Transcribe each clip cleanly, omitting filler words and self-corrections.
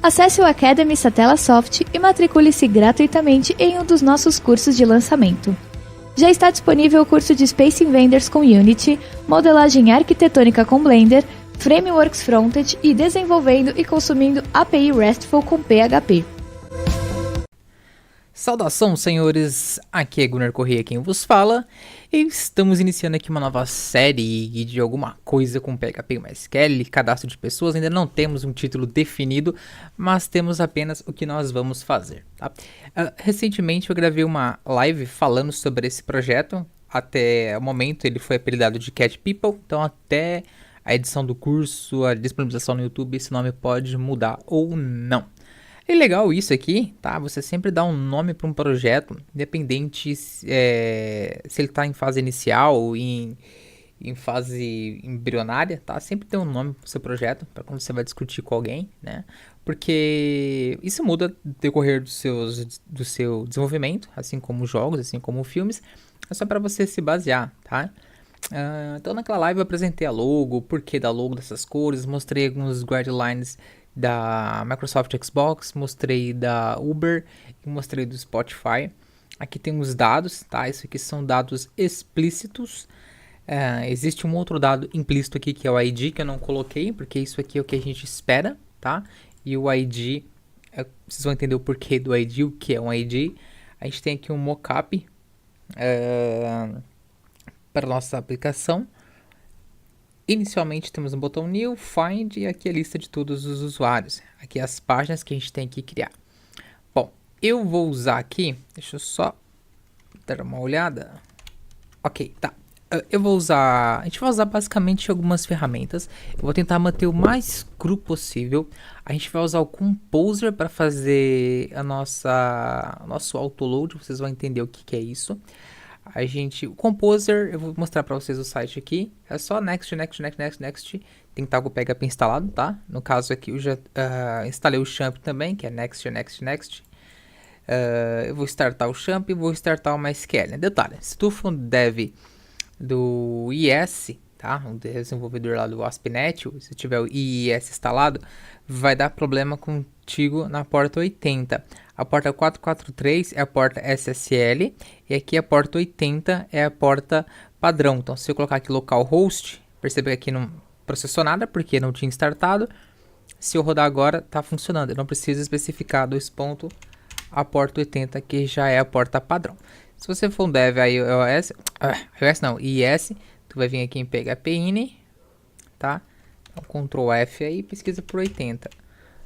Acesse o Academy Satella Soft e matricule-se gratuitamente em um dos nossos cursos de lançamento. Já está disponível o curso de Space Invaders com Unity, modelagem arquitetônica com Blender, Frameworks Frontend e desenvolvendo e consumindo API RESTful com PHP. Saudação, senhores! Aqui é Gunnar Corrêa quem vos fala e estamos iniciando aqui uma nova série de alguma coisa com PHP e MySQL, cadastro de pessoas. Ainda não temos um título definido, mas temos apenas o que nós vamos fazer, tá? Recentemente eu gravei uma live falando sobre esse projeto. Até o momento ele foi apelidado de Cat People, então até a edição do curso, a disponibilização no YouTube, esse nome pode mudar ou não. É legal isso aqui, tá? Você sempre dá um nome para um projeto, independente se ele está em fase inicial ou em fase embrionária, tá? Sempre tem um nome para o seu projeto, para quando você vai discutir com alguém, né? Porque isso muda no decorrer do seu desenvolvimento, assim como jogos, assim como filmes. É só para você se basear, tá? Então naquela live eu apresentei a logo, o porquê da logo dessas cores, mostrei alguns guidelines da Microsoft Xbox, mostrei da Uber e mostrei do Spotify. Aqui tem os dados, tá? Isso aqui são dados explícitos. Existe um outro dado implícito aqui que é o ID, que eu não coloquei, porque isso aqui é o que a gente espera, tá? E o ID, vocês vão entender o porquê do ID, o que é um ID. A gente tem aqui um mockup para nossa aplicação. Inicialmente temos um botão New, Find e aqui a lista de todos os usuários. Aqui as páginas que a gente tem que criar. Bom, eu vou usar aqui, deixa eu só dar uma olhada. Ok, tá. A gente vai usar basicamente algumas ferramentas. Eu vou tentar manter o mais cru possível. A gente vai usar o Composer para fazer o nosso autoload. Vocês vão entender o que é isso. O Composer, eu vou mostrar para vocês o site aqui. É só next. Tem que estar com o PHP instalado, tá? No caso aqui eu já instalei o Champ também, que é next. Eu vou startar o Champ e vou startar o MySQL. Detalhe, se tu for um dev do IIS, tá? Um desenvolvedor lá do ASP.NET, se tiver o IIS instalado, vai dar problema contigo na porta 80. A porta 443 é a porta SSL e aqui a porta 80 é a porta padrão. Então, se eu colocar aqui localhost, percebe que aqui não processou nada porque não tinha startado. Se eu rodar agora, está funcionando. Eu não preciso especificar 2 pontos a porta 80, que já é a porta padrão. Se você for um dev IIS, tu vai vir aqui em PHPINI, tá? Então, Ctrl F aí, pesquisa por 80.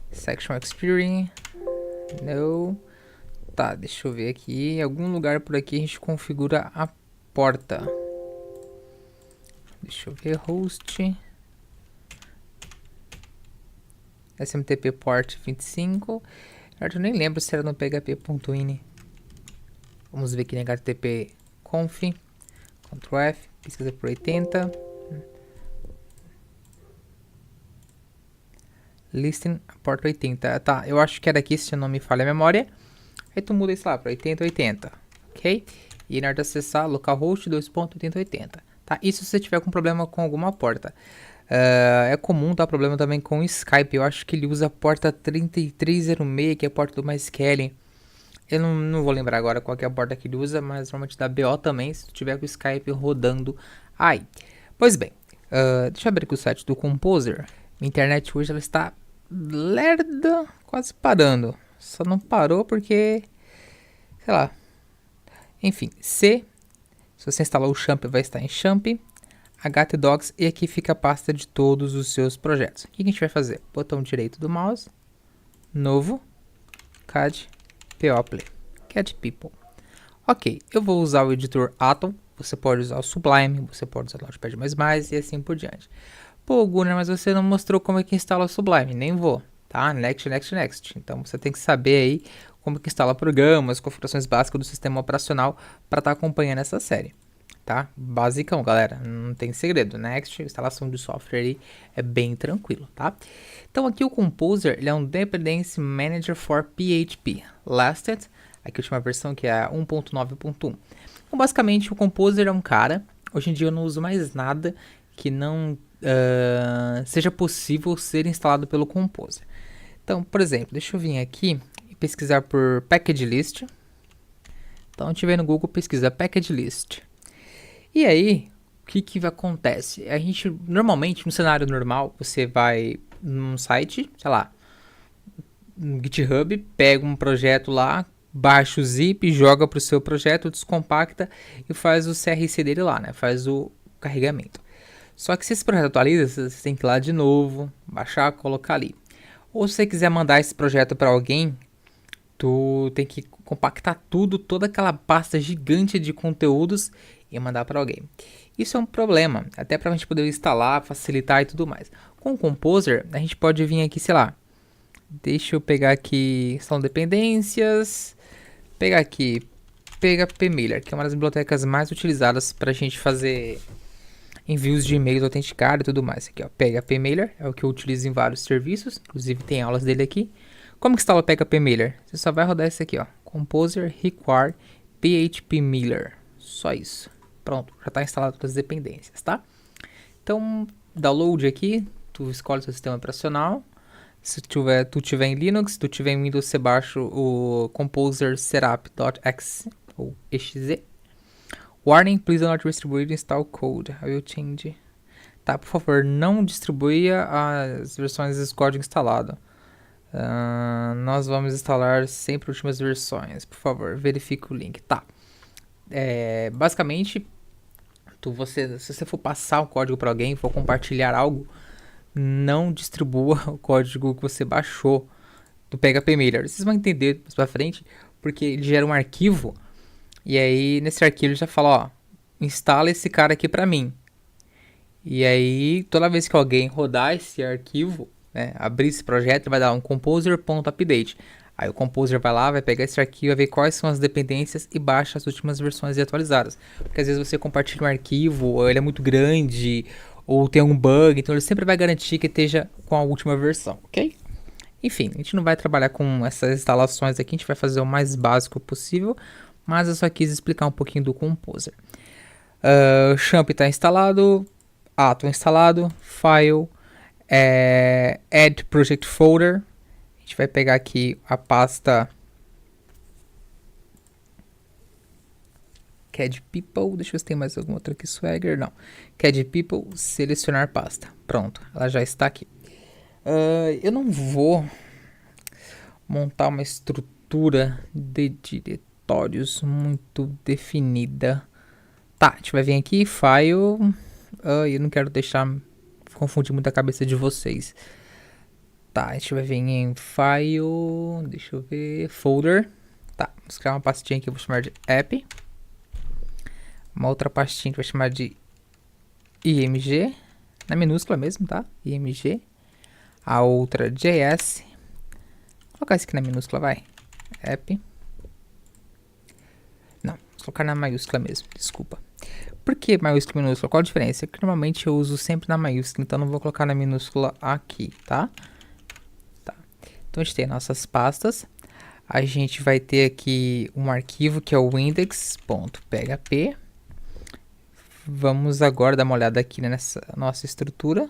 Section Experience. Não. Tá, deixa eu ver aqui. Em algum lugar por aqui a gente configura a porta. Deixa eu ver. Host. SMTP port 25. Eu nem lembro se era no php.ini. Vamos ver aqui no HTTP conf. Ctrl F. Pesquisa por 80. Listen a porta 80. Tá, eu acho que era aqui, se eu não me falha a memória. Aí tu muda isso lá para 8080, ok? E na hora de acessar localhost 2.8080. Tá, isso se você tiver com problema com alguma porta. É comum dar problema também com o Skype. Eu acho que ele usa a porta 3306, que é a porta do MySQL. Eu não vou lembrar agora qual que é a porta que ele usa, mas normalmente dá BO também se tu tiver com o Skype rodando aí. Pois bem, deixa eu abrir aqui o site do Composer. A internet hoje ela está lerda, quase parando. Só não parou porque, sei lá. Enfim, se você instalar o Champ, vai estar em Champ, htdocs, e aqui fica a pasta de todos os seus projetos. O que a gente vai fazer? Botão direito do mouse, novo, CAD, POPLE, Cat People. Ok, eu vou usar o editor Atom. Você pode usar o Sublime, você pode usar o Notepad++ e assim por diante. Pô, Gunnar, mas você não mostrou como é que instala o Sublime. Nem vou, tá? Next. Então você tem que saber aí como que instala programas, configurações básicas do sistema operacional para estar acompanhando essa série, tá? Basicão, galera, não tem segredo. Next, instalação de software aí é bem tranquilo, tá? Então aqui o Composer, ele é um Dependency Manager for PHP Lasted, aqui a última versão que é a 1.9.1. Então basicamente o Composer é um cara, hoje em dia eu não uso mais nada que não seja possível ser instalado pelo Composer. Então, por exemplo, deixa eu vir aqui e pesquisar por package list. Então, a gente vem no Google, pesquisa package list. E aí, o que acontece? A gente, normalmente, no cenário normal, você vai num site, sei lá, no GitHub, pega um projeto lá, baixa o zip, joga para o seu projeto, descompacta e faz o CRC dele lá, né? Faz o carregamento. Só que se esse projeto atualiza, você tem que ir lá de novo, baixar, colocar ali. Ou se você quiser mandar esse projeto para alguém, tu tem que compactar tudo, toda aquela pasta gigante de conteúdos e mandar para alguém. Isso é um problema, até para a gente poder instalar, facilitar e tudo mais. Com o Composer, a gente pode vir aqui, sei lá, deixa eu pegar aqui, são dependências, pegar aqui, PHPMailer, que é uma das bibliotecas mais utilizadas para a gente fazer envios de e-mails autenticados e tudo mais. Aqui, ó, PHPMailer é o que eu utilizo em vários serviços, inclusive tem aulas dele aqui. Como que instala o PHPMailer? Você só vai rodar esse aqui, ó, Composer require PHPMailer, só isso. Pronto, já está instalado todas as dependências, tá? Então, download aqui, tu escolhe o seu sistema operacional. Se tu tiver em Linux, se tu tiver em Windows, você baixa o Composer setup.exe ou exe. Warning, please do not distribute install code. I will change. Tá, por favor, não distribua as versões desse código instalado. Nós vamos instalar sempre as últimas versões. Por favor, verifique o link. Tá. Basicamente, se você for passar o código para alguém, for compartilhar algo, não distribua o código que você baixou do PHPMailer. Vocês vão entender mais pra frente, porque ele gera um arquivo, e aí nesse arquivo ele já fala, ó, instala esse cara aqui pra mim. E aí, toda vez que alguém rodar esse arquivo, né, abrir esse projeto, vai dar um composer.update. Aí o Composer vai lá, vai pegar esse arquivo, vai ver quais são as dependências e baixa as últimas versões atualizadas. Porque às vezes você compartilha um arquivo, ou ele é muito grande, ou tem algum bug, então ele sempre vai garantir que esteja com a última versão, ok? Enfim, a gente não vai trabalhar com essas instalações aqui, a gente vai fazer o mais básico possível, mas eu só quis explicar um pouquinho do Composer. Champ está instalado, Atom instalado, File, Add Project Folder. A gente vai pegar aqui a pasta CAD People, deixa eu ver se tem mais alguma outra aqui, Swagger, não. CAD People, selecionar pasta. Pronto, ela já está aqui. Eu não vou montar uma estrutura de diretórios muito definida. Tá, a gente vai vir aqui, File, eu não quero confundir muito a cabeça de vocês. Tá, a gente vai vir em File, deixa eu ver, Folder. Tá, vamos criar uma pastinha aqui, eu vou chamar de App. Uma outra pastinha que vai chamar de IMG, na minúscula mesmo, tá? IMG. A outra JS. Vou colocar isso aqui na minúscula, vai. App. Não, vou colocar na maiúscula mesmo, desculpa. Por que maiúscula e minúscula? Qual a diferença? É que normalmente eu uso sempre na maiúscula, então não vou colocar na minúscula aqui, tá? Então a gente tem nossas pastas. A gente vai ter aqui um arquivo que é o index.php. Vamos agora dar uma olhada aqui nessa nossa estrutura.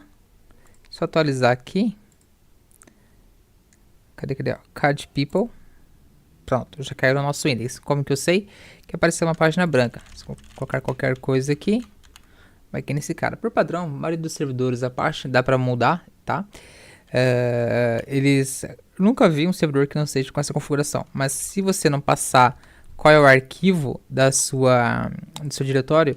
Só atualizar aqui. Cadê? Ó, CAD People. Pronto, já caiu no nosso index. Como que eu sei? Que apareceu uma página branca. Se eu colocar qualquer coisa aqui, vai aqui nesse cara. Por padrão, a maioria dos servidores Apache dá para mudar, tá? Nunca vi um servidor que não seja com essa configuração, mas se você não passar qual é o arquivo do seu diretório,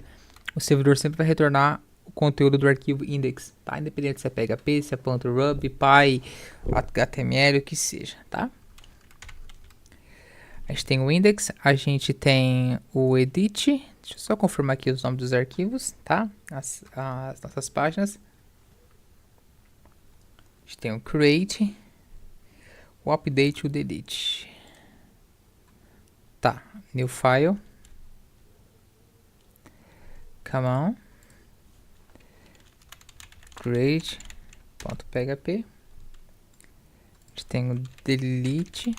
o servidor sempre vai retornar o conteúdo do arquivo index, tá? Independente se é PHP, se é .ruby, Py, HTML, o que seja, tá? A gente tem o index, a gente tem o edit, deixa eu só confirmar aqui os nomes dos arquivos, tá? As nossas páginas. A gente tem o create, o update e o delete. Tá, new file. Come on. Create.php. A gente tem o delete.php.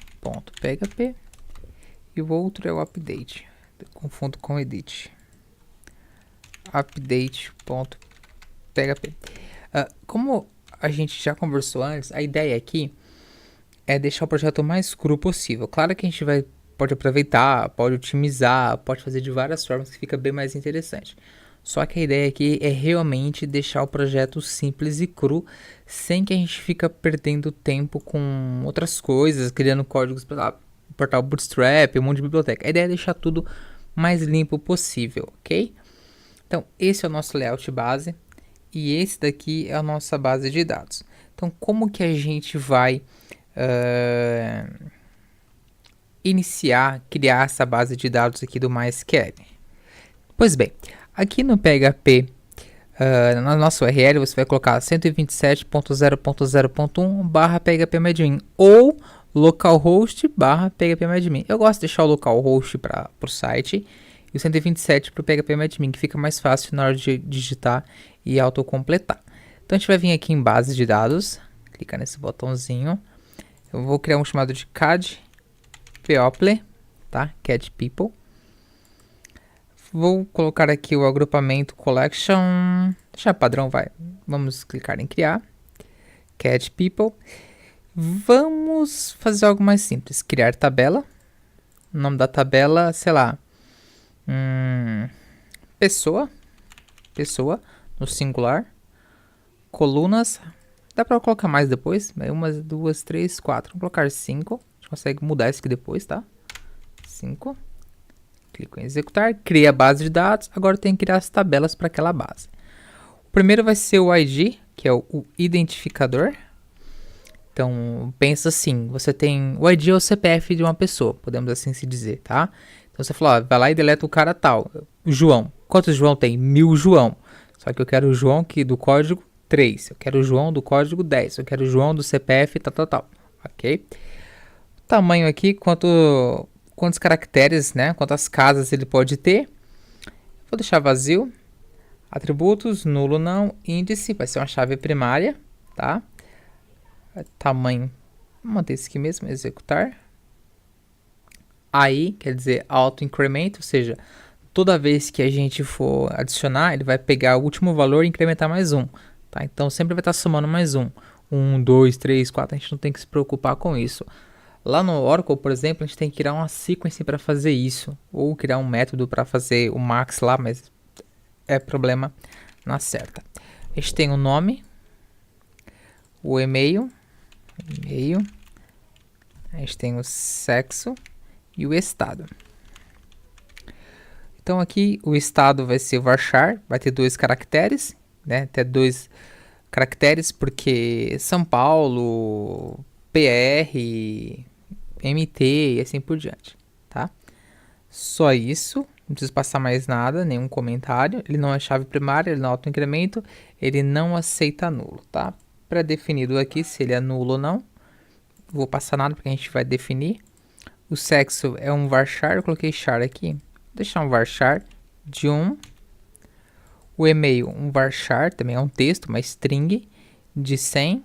E o outro é o update. Eu confundo com edit. Update.php. Como a gente já conversou antes, a ideia aqui é deixar o projeto mais cru possível. Claro que a gente pode aproveitar, pode otimizar, pode fazer de várias formas que fica bem mais interessante. Só que a ideia aqui é realmente deixar o projeto simples e cru, sem que a gente fica perdendo tempo com outras coisas, criando códigos para portal Bootstrap, um monte de biblioteca. A ideia é deixar tudo mais limpo possível, ok? Então, esse é o nosso layout base e esse daqui é a nossa base de dados. Então, como que a gente vai criar essa base de dados aqui do MySQL? Pois bem, aqui no PHP, na nossa URL, você vai colocar 127.0.0.1 barra phpMadmin ou localhost barra phpMadmin. Eu gosto de deixar o localhost para o site e o 127 para o phpMadmin, que fica mais fácil na hora de digitar e autocompletar. Então a gente vai vir aqui em base de dados, clicar nesse botãozinho. Eu vou criar um chamado de CAD People, tá? CAD People. Vou colocar aqui o agrupamento Collection, deixar padrão, vai. Vamos clicar em criar. CAD People. Vamos fazer algo mais simples. Criar tabela. O nome da tabela, sei lá. Pessoa. Pessoa, no singular. Colunas. Dá pra colocar mais depois. 1, 2, 3, 4. Vou colocar 5. A gente consegue mudar isso aqui depois, tá? 5. Clico em executar. Cria a base de dados. Agora tem que criar as tabelas para aquela base. O primeiro vai ser o ID, que é o identificador. Então, pensa assim. Você tem o ID ou o CPF de uma pessoa. Podemos assim se dizer, tá? Então você falou, ó, vai lá e deleta o cara tal. O João. Quantos João tem? 1000 João. Só que eu quero o João que do código 3, eu quero o João do código 10, eu quero o João do CPF, tal, ok? Tamanho aqui, quantos caracteres, né? Quantas casas ele pode ter. Vou deixar vazio. Atributos, nulo não, índice, vai ser uma chave primária, tá? Tamanho, vou manter esse aqui mesmo, executar. Aí, quer dizer, auto-incremento, ou seja, toda vez que a gente for adicionar, ele vai pegar o último valor e incrementar mais um. Tá? Então sempre vai estar somando mais um. 1, 2, 3, 4, a gente não tem que se preocupar com isso. Lá no Oracle, por exemplo, a gente tem que criar uma sequence para fazer isso. Ou criar um método para fazer o max lá, mas é problema na certa. A gente tem o nome, o e-mail, a gente tem o sexo e o estado. Então aqui o estado vai ser o varchar, vai ter 2 caracteres, né? Até 2 caracteres porque São Paulo, PR, MT e assim por diante, tá? Só isso, não precisa passar mais nada, nenhum comentário. Ele não é chave primária, ele não é autoincremento, ele não aceita nulo, tá? Pré-definido aqui se ele é nulo ou não. Não vou passar nada porque a gente vai definir. O sexo é um varchar, eu coloquei char aqui. Vou deixar um varchar de 1. O e-mail, um varchar, também é um texto, uma string de 100.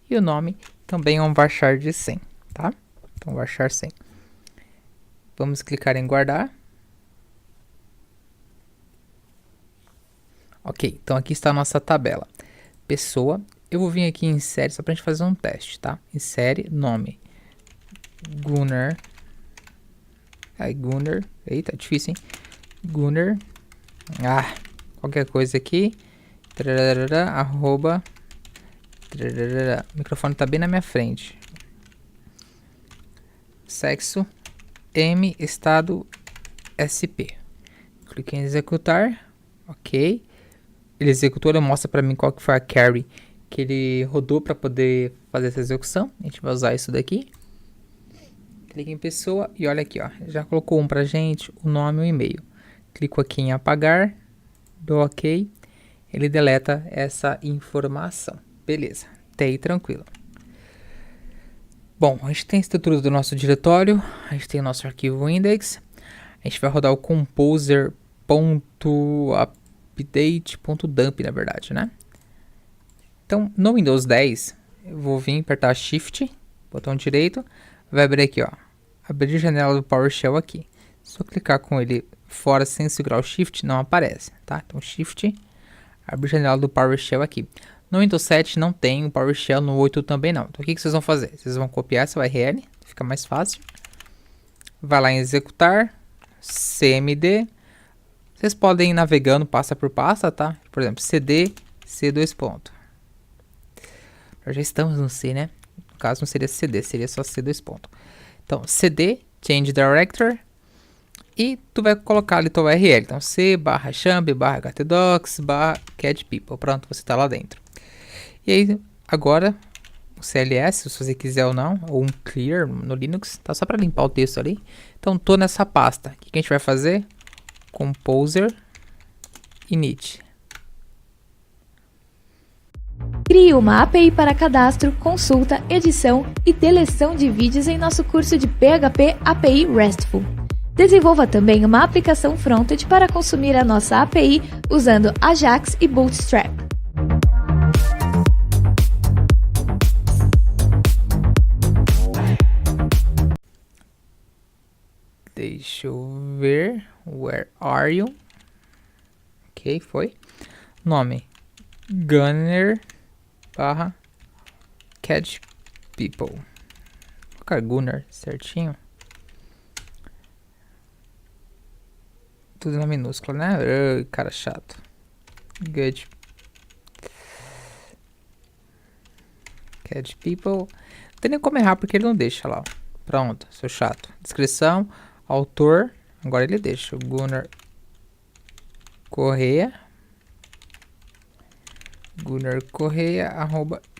E o nome também é um varchar de 100, tá? Então, varchar 100. Vamos clicar em guardar. Ok, então aqui está a nossa tabela. Pessoa, eu vou vir aqui em série só pra gente fazer um teste, tá? Em série, nome. Gunnar. Gunnar. Eita, difícil, hein? Gunnar. Qualquer coisa aqui. Trararara, arroba. Trararara. O microfone tá bem na minha frente. Sexo. M. Estado. SP. Cliquei em executar. Ok. Ele executou, ele mostra pra mim qual que foi a carry que ele rodou para poder fazer essa execução. A gente vai usar isso daqui. Clique em pessoa e olha aqui, ó. Já colocou um pra gente, o nome e o e-mail. Clico aqui em apagar, dou ok. Ele deleta essa informação. Beleza, até aí tranquilo. Bom, a gente tem a estrutura do nosso diretório. A gente tem o nosso arquivo index. A gente vai rodar o composer.update.dump, na verdade, né? Então, no Windows 10, eu vou vir apertar Shift, botão direito, vai abrir aqui, ó, abrir janela do PowerShell aqui. Se eu clicar com ele fora sem segurar o Shift, não aparece, tá? Então, Shift, abrir a janela do PowerShell aqui. No Windows 7 não tem o PowerShell, no 8 também não. Então o que vocês vão fazer? Vocês vão copiar essa URL, fica mais fácil. Vai lá em executar, cmd. Vocês podem ir navegando pasta por pasta, tá? Por exemplo, cd, c2 ponto. Já estamos no C, né? No caso não seria cd, seria só c2 ponto. Então, cd, change director. E tu vai colocar ali tua URL. Então, c/champ/htdocs /catpeople. Pronto, você está lá dentro. E aí, agora, o CLS, se você quiser ou não, ou um clear no Linux, tá só para limpar o texto ali. Então, tô nessa pasta. O que a gente vai fazer? Composer init. Crie uma API para cadastro, consulta, edição e deleção de vídeos em nosso curso de PHP API RESTful. Desenvolva também uma aplicação frontend para consumir a nossa API usando Ajax e Bootstrap. Deixa eu ver. Where are you? Ok, foi. Nome. Gunner /catch people. Vou colocar Gunner certinho. Tudo na minúscula, né? Cara chato. Good. Catch people. Não tem nem como errar porque ele não deixa lá. Ó. Pronto, seu chato. Descrição. Autor. Agora ele deixa. Gunnar Correia.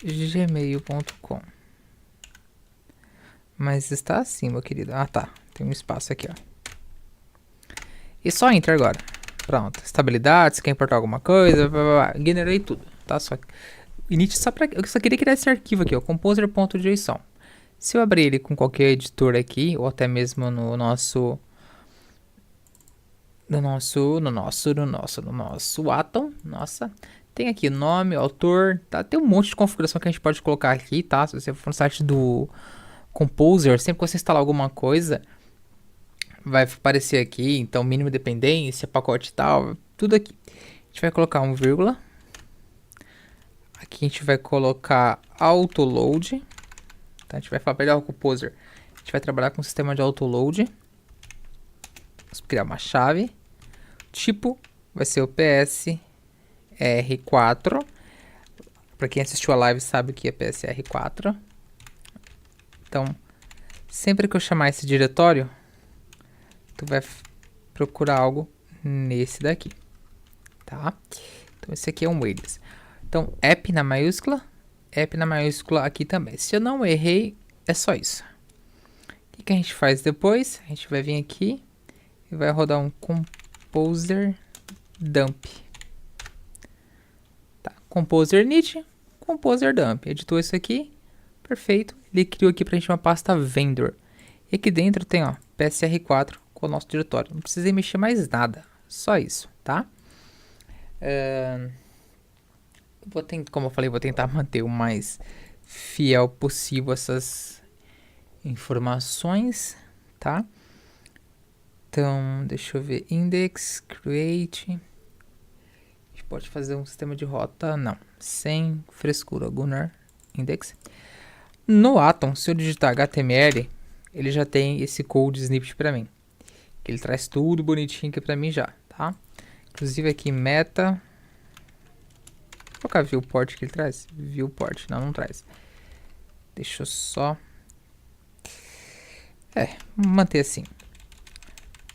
@gmail.com. Mas está assim, meu querido. Ah, tá. Tem um espaço aqui, ó. E só enter agora. Pronto. Estabilidade, se quer importar alguma coisa. Generei tudo. Tá? Só init só pra. Eu só queria criar esse arquivo aqui, ó. Composer.json. Se eu abrir ele com qualquer editor aqui, ou até mesmo no nosso Atom, nossa, tem aqui nome, autor, tá? Tem um monte de configuração que a gente pode colocar aqui, tá? Se você for no site do Composer, sempre que você instalar alguma coisa, vai aparecer aqui, então mínimo dependência, pacote e tal, tudo aqui. A gente vai colocar um vírgula. Aqui a gente vai colocar autoload. Tá? A gente vai falar para o Composer. A gente vai trabalhar com o sistema de autoload. Vamos criar uma chave. Tipo vai ser o PSR4. Para quem assistiu a live sabe o que é PSR4. Então, sempre que eu chamar esse diretório, tu vai procurar algo nesse daqui, tá? Então, esse aqui é um alias. Então, app na maiúscula aqui também. Se eu não errei, é só isso. O que a gente faz depois? A gente vai vir aqui e vai rodar um composer dump. Tá? Composer init, composer dump. Editou isso aqui, perfeito. Ele criou aqui pra gente uma pasta vendor. E aqui dentro tem, ó, PSR4 com o nosso diretório. Não precisei mexer mais nada, só isso, tá? Como eu falei, vou tentar manter o mais fiel possível essas informações, tá? Então, deixa eu ver, index, create. A gente pode fazer um sistema de rota, não, sem frescura, Gunnar index. No Atom, se eu digitar HTML, ele já tem esse code snippet para mim. Ele traz tudo bonitinho aqui para mim já, tá? Inclusive aqui meta. Vou colocar viewport que ele traz. Viewport, não traz. Deixa eu só. Manter assim.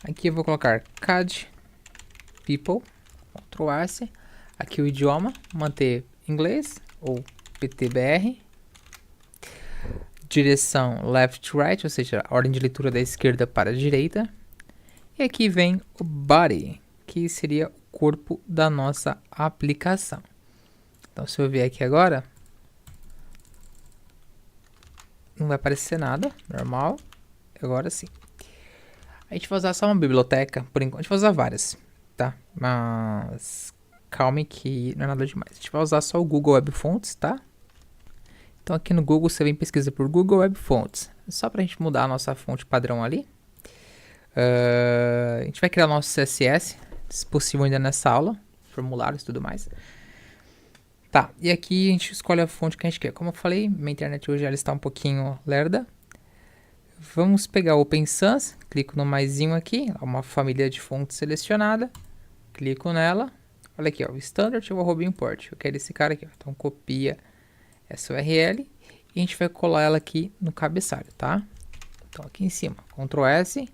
Aqui eu vou colocar CAD people, Ctrl S. Aqui o idioma, manter inglês ou PTBR. Direção left right, ou seja, a ordem de leitura da esquerda para a direita. E aqui vem o body, que seria o corpo da nossa aplicação. Então, se eu vier aqui agora, não vai aparecer nada, normal. Agora sim. A gente vai usar só uma biblioteca, por enquanto. A gente vai usar várias, tá? Mas calme que não é nada demais. A gente vai usar só o Google Web Fonts, tá? Então aqui no Google você vem pesquisa por Google Web Fonts. Só pra gente mudar a nossa fonte padrão ali. A gente vai criar o nosso CSS, se possível ainda nessa aula. Formulários e tudo mais. Tá, e aqui a gente escolhe a fonte que a gente quer. Como eu falei, minha internet hoje ela está um pouquinho lerda. Vamos pegar o Open Sans, clico no maisinho aqui, uma família de fontes selecionada, clico nela. Olha aqui, ó, o Standard eu vou Import. Eu quero esse cara aqui, ó. Então copia essa URL e a gente vai colar ela aqui no cabeçalho, tá? Então aqui em cima, Ctrl S.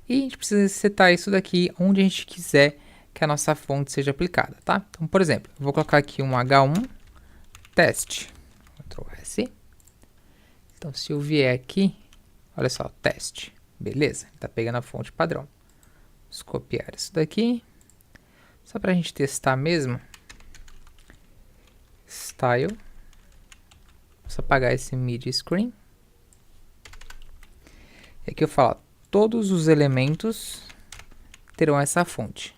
E a gente precisa setar isso daqui onde a gente quiser que a nossa fonte seja aplicada, tá? Então, por exemplo, eu vou colocar aqui um H1 teste. Ctrl S. Então, se eu vier aqui, olha só, teste. Beleza, tá pegando a fonte padrão. Vamos copiar isso daqui. Só pra gente testar mesmo. Style. Vou apagar esse Media Screen. E aqui eu falo, todos os elementos terão essa fonte.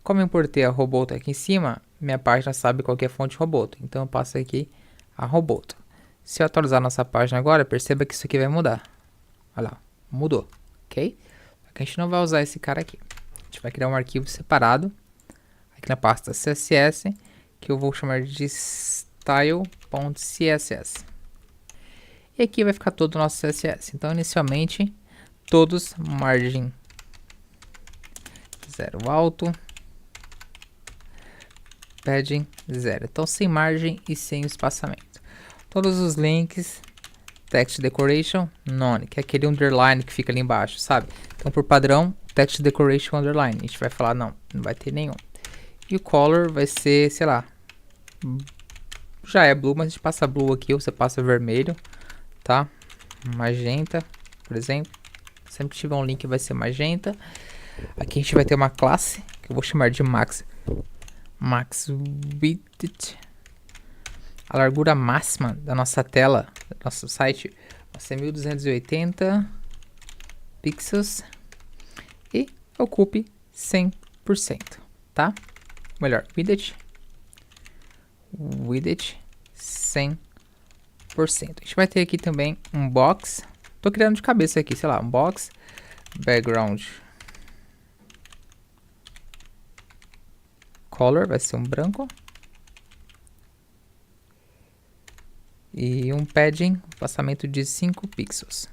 Como eu importei a Roboto aqui em cima, minha página sabe qual que é a fonte Roboto. Então eu passo aqui a Roboto. Se eu atualizar nossa página agora, perceba que isso aqui vai mudar. Olha lá, mudou, ok? Só que a gente não vai usar esse cara aqui. A gente vai criar um arquivo separado, aqui na pasta CSS, que eu vou chamar de style.css. E aqui vai ficar todo o nosso CSS. Então, inicialmente, todos margem 0 alto, padding 0. Então, sem margem e sem espaçamento. Todos os links, text decoration, none, que é aquele underline que fica ali embaixo, sabe? Então, por padrão, text decoration underline. A gente vai falar, não vai ter nenhum. E o color vai ser, sei lá, já é blue, mas a gente passa blue aqui, ou você passa vermelho, tá? Magenta, por exemplo. Sempre que tiver um link vai ser magenta. Aqui a gente vai ter uma classe, que eu vou chamar de max width. A largura máxima da nossa tela, do nosso site, vai ser 1280 pixels e ocupe 100%, tá? Melhor, width 100%. A gente vai ter aqui também um box. Tô criando de cabeça aqui, sei lá, um box background color vai ser um branco. E um padding, espaçamento de 5 pixels.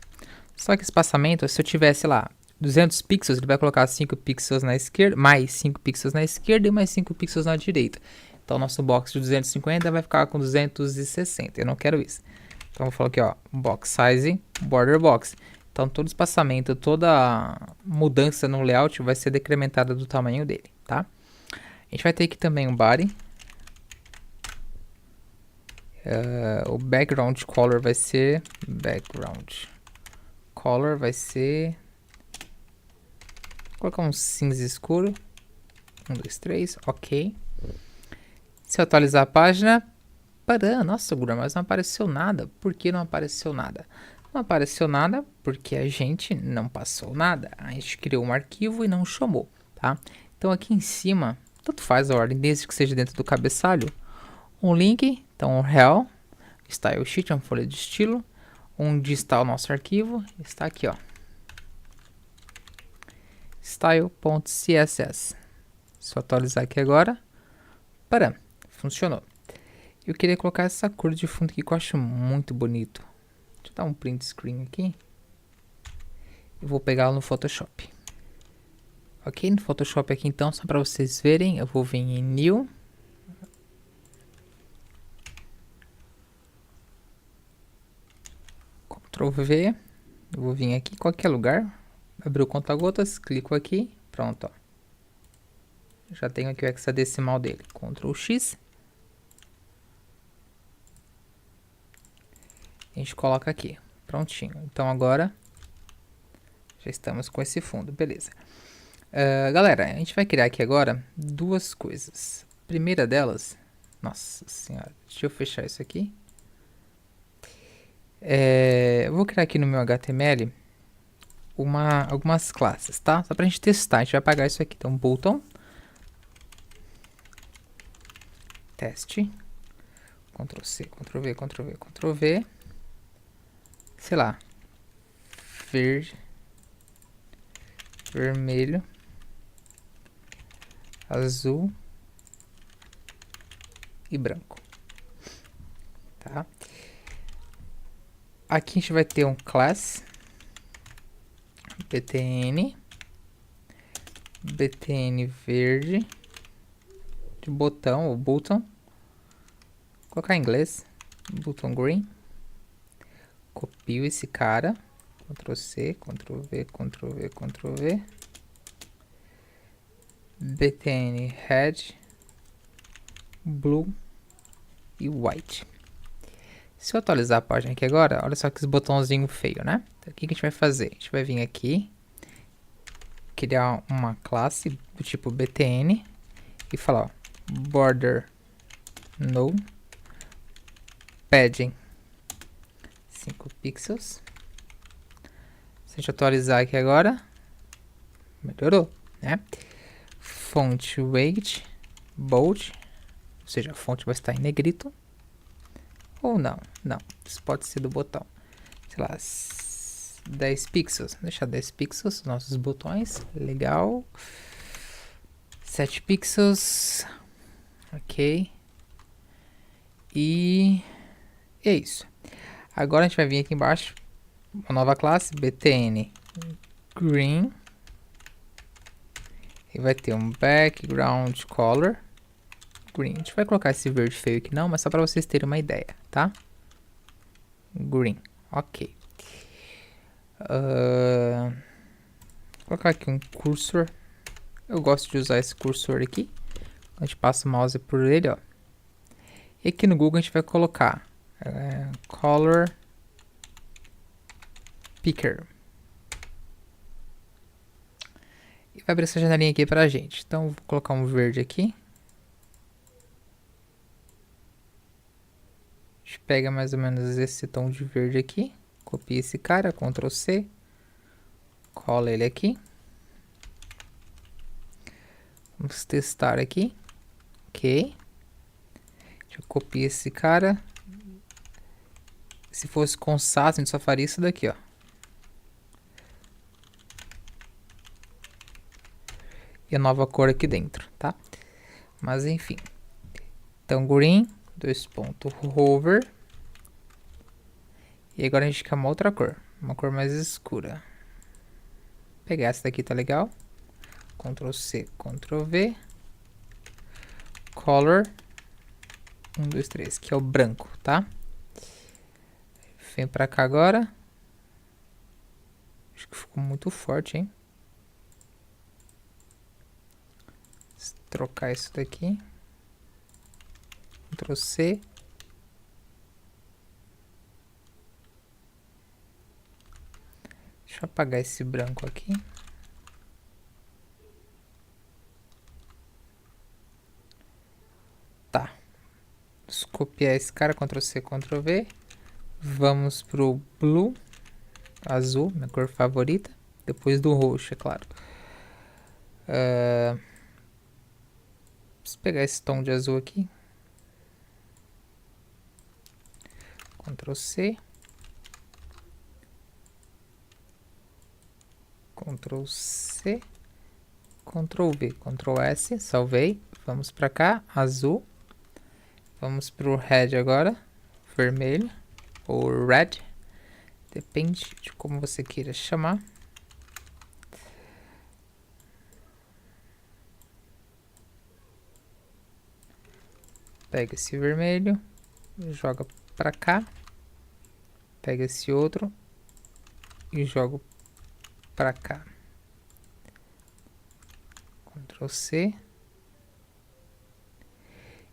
Só que esse espaçamento, se eu tivesse lá 200 pixels, ele vai colocar 5 pixels na esquerda, mais 5 pixels na esquerda e mais 5 pixels na direita. Então, nosso box de 250 vai ficar com 260. Eu não quero isso. Então, eu vou falar aqui, ó, box size, border box. Então, todo espaçamento, toda mudança no layout vai ser decrementada do tamanho dele, tá? A gente vai ter aqui também um body. O background color vai ser vou colocar um cinza escuro. 1, 2, 3, ok. Se eu atualizar a página, nossa, Gura, mas não apareceu nada. Por que não apareceu nada? Não apareceu nada porque a gente não passou nada. A gente criou um arquivo e não chamou, tá? Então aqui em cima, tanto faz a ordem, desde que seja dentro do cabeçalho. Um link, então o rel, style sheet, uma folha de estilo, onde está o nosso arquivo, está aqui, ó, style.css. Se eu atualizar aqui agora, funcionou. Eu queria colocar essa cor de fundo aqui que eu acho muito bonito. Deixa eu dar um print screen aqui. Eu vou pegá-lo no Photoshop. Ok, no Photoshop aqui então, só para vocês verem, eu vou vir em New. Ctrl V, eu vou vir aqui em qualquer lugar, abrir o conta-gotas, clico aqui, pronto, ó. Já tenho aqui o hexadecimal dele, Ctrl X. A gente coloca aqui, prontinho. Então agora, já estamos com esse fundo, beleza. Galera, a gente vai criar aqui agora duas coisas. A primeira delas, nossa senhora, deixa eu fechar isso aqui. Eu vou criar aqui no meu HTML algumas classes, tá? Só pra gente testar, a gente vai apagar isso aqui. Então, button, teste, Ctrl C, Ctrl V, Ctrl V, Ctrl V, sei lá, vermelho, azul, e branco. Tá? Aqui a gente vai ter um class btn verde de botão ou button. Vou colocar em inglês, button green. Copio esse cara, Ctrl C, Ctrl V, Ctrl V, Ctrl V. btn red, blue e white. Se eu atualizar a página aqui agora, olha só que esse botãozinho feio, né? Então, o que a gente vai fazer? A gente vai vir aqui, criar uma classe do tipo btn e falar, ó, border no padding 5 pixels. Se a gente atualizar aqui agora, melhorou, né? Font weight bold, ou seja, a fonte vai estar em negrito. Ou não, isso pode ser do botão, sei lá, 10 pixels, vou deixar 10 pixels, nossos botões, legal, 7 pixels, ok, e é isso. Agora a gente vai vir aqui embaixo, uma nova classe, btn green, e vai ter um background color green. A gente vai colocar esse verde feio aqui não, mas só para vocês terem uma ideia, tá? Green, ok. Vou colocar aqui um cursor. Eu gosto de usar esse cursor aqui. A gente passa o mouse por ele, ó. E aqui no Google a gente vai colocar color picker. E vai abrir essa janelinha aqui pra gente. Então, vou colocar um verde aqui. A gente pega mais ou menos esse tom de verde aqui. Copia esse cara, Ctrl C. Cola ele aqui. Vamos testar aqui. Ok. Deixa eu copiar esse cara. Se fosse com SAS, a gente só faria isso daqui, ó. E a nova cor aqui dentro, tá? Mas enfim. Então, green, hover. E agora a gente quer uma outra cor. Uma cor mais escura. Vou pegar essa daqui, tá legal? Ctrl C, Ctrl V. Color. 1, 2, 3. Que é o branco, tá? Vem pra cá agora. Acho que ficou muito forte, hein? Vou trocar isso daqui. Ctrl C. Deixa eu apagar esse branco aqui. Tá. Vamos copiar esse cara, Ctrl C, Ctrl V. Vamos pro blue, azul, minha cor favorita. Depois do roxo, é claro. Vamos pegar esse tom de azul aqui. Ctrl C. Ctrl C. Ctrl V. Ctrl S. Salvei. Vamos pra cá. Azul. Vamos pro red agora. Vermelho. Ou red. Depende de como você queira chamar. Pega esse vermelho. Joga pra cá. Pega esse outro. E jogo pra cá. Ctrl C.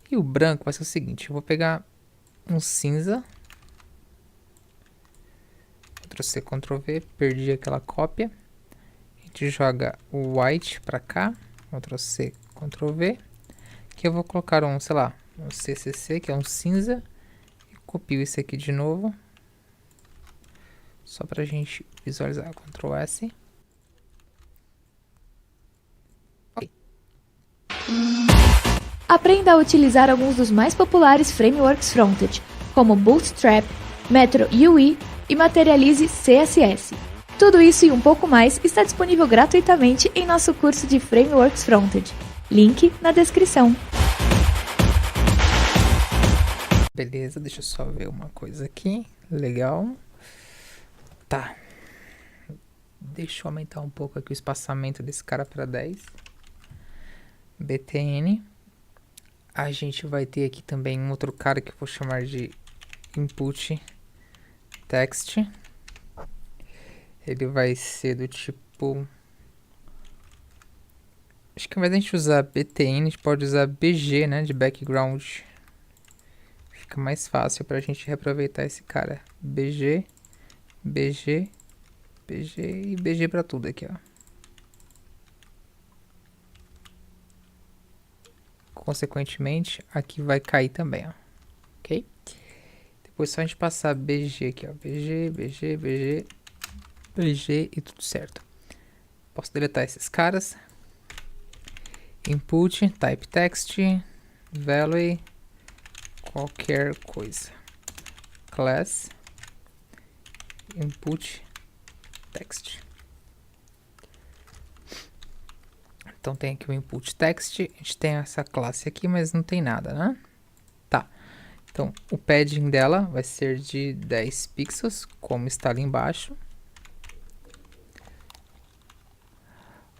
E o branco vai ser o seguinte. Eu vou pegar um cinza. Ctrl C, Ctrl V. Perdi aquela cópia. A gente joga o white pra cá. Ctrl C, Ctrl V. Aqui eu vou colocar um, sei lá, um CCC, que é um cinza. E copio esse aqui de novo. Só pra gente visualizar. Ctrl S. Ok. Aprenda a utilizar alguns dos mais populares frameworks frontend, como Bootstrap, Metro UI e Materialize CSS. Tudo isso e um pouco mais está disponível gratuitamente em nosso curso de Frameworks Frontend. Link na descrição. Beleza, deixa eu só ver uma coisa aqui. Legal. Tá. Deixa eu aumentar um pouco aqui o espaçamento desse cara para 10. BTN. A gente vai ter aqui também um outro cara que eu vou chamar de input text. Ele vai ser do tipo... Acho que ao invés de a gente usar BTN, a gente pode usar BG, né? De background. Fica mais fácil pra gente reaproveitar esse cara. BG, BG, BG e BG pra tudo aqui, ó. Consequentemente, aqui vai cair também, ó. Ok? Depois só a gente passar BG aqui, ó. BG, BG, BG, BG e tudo certo. Posso deletar esses caras. Input, type text, value, qualquer coisa. Class, input, text. Então tem aqui o input text, a gente tem essa classe aqui, mas não tem nada, né? Tá, então o padding dela vai ser de 10 pixels, como está ali embaixo.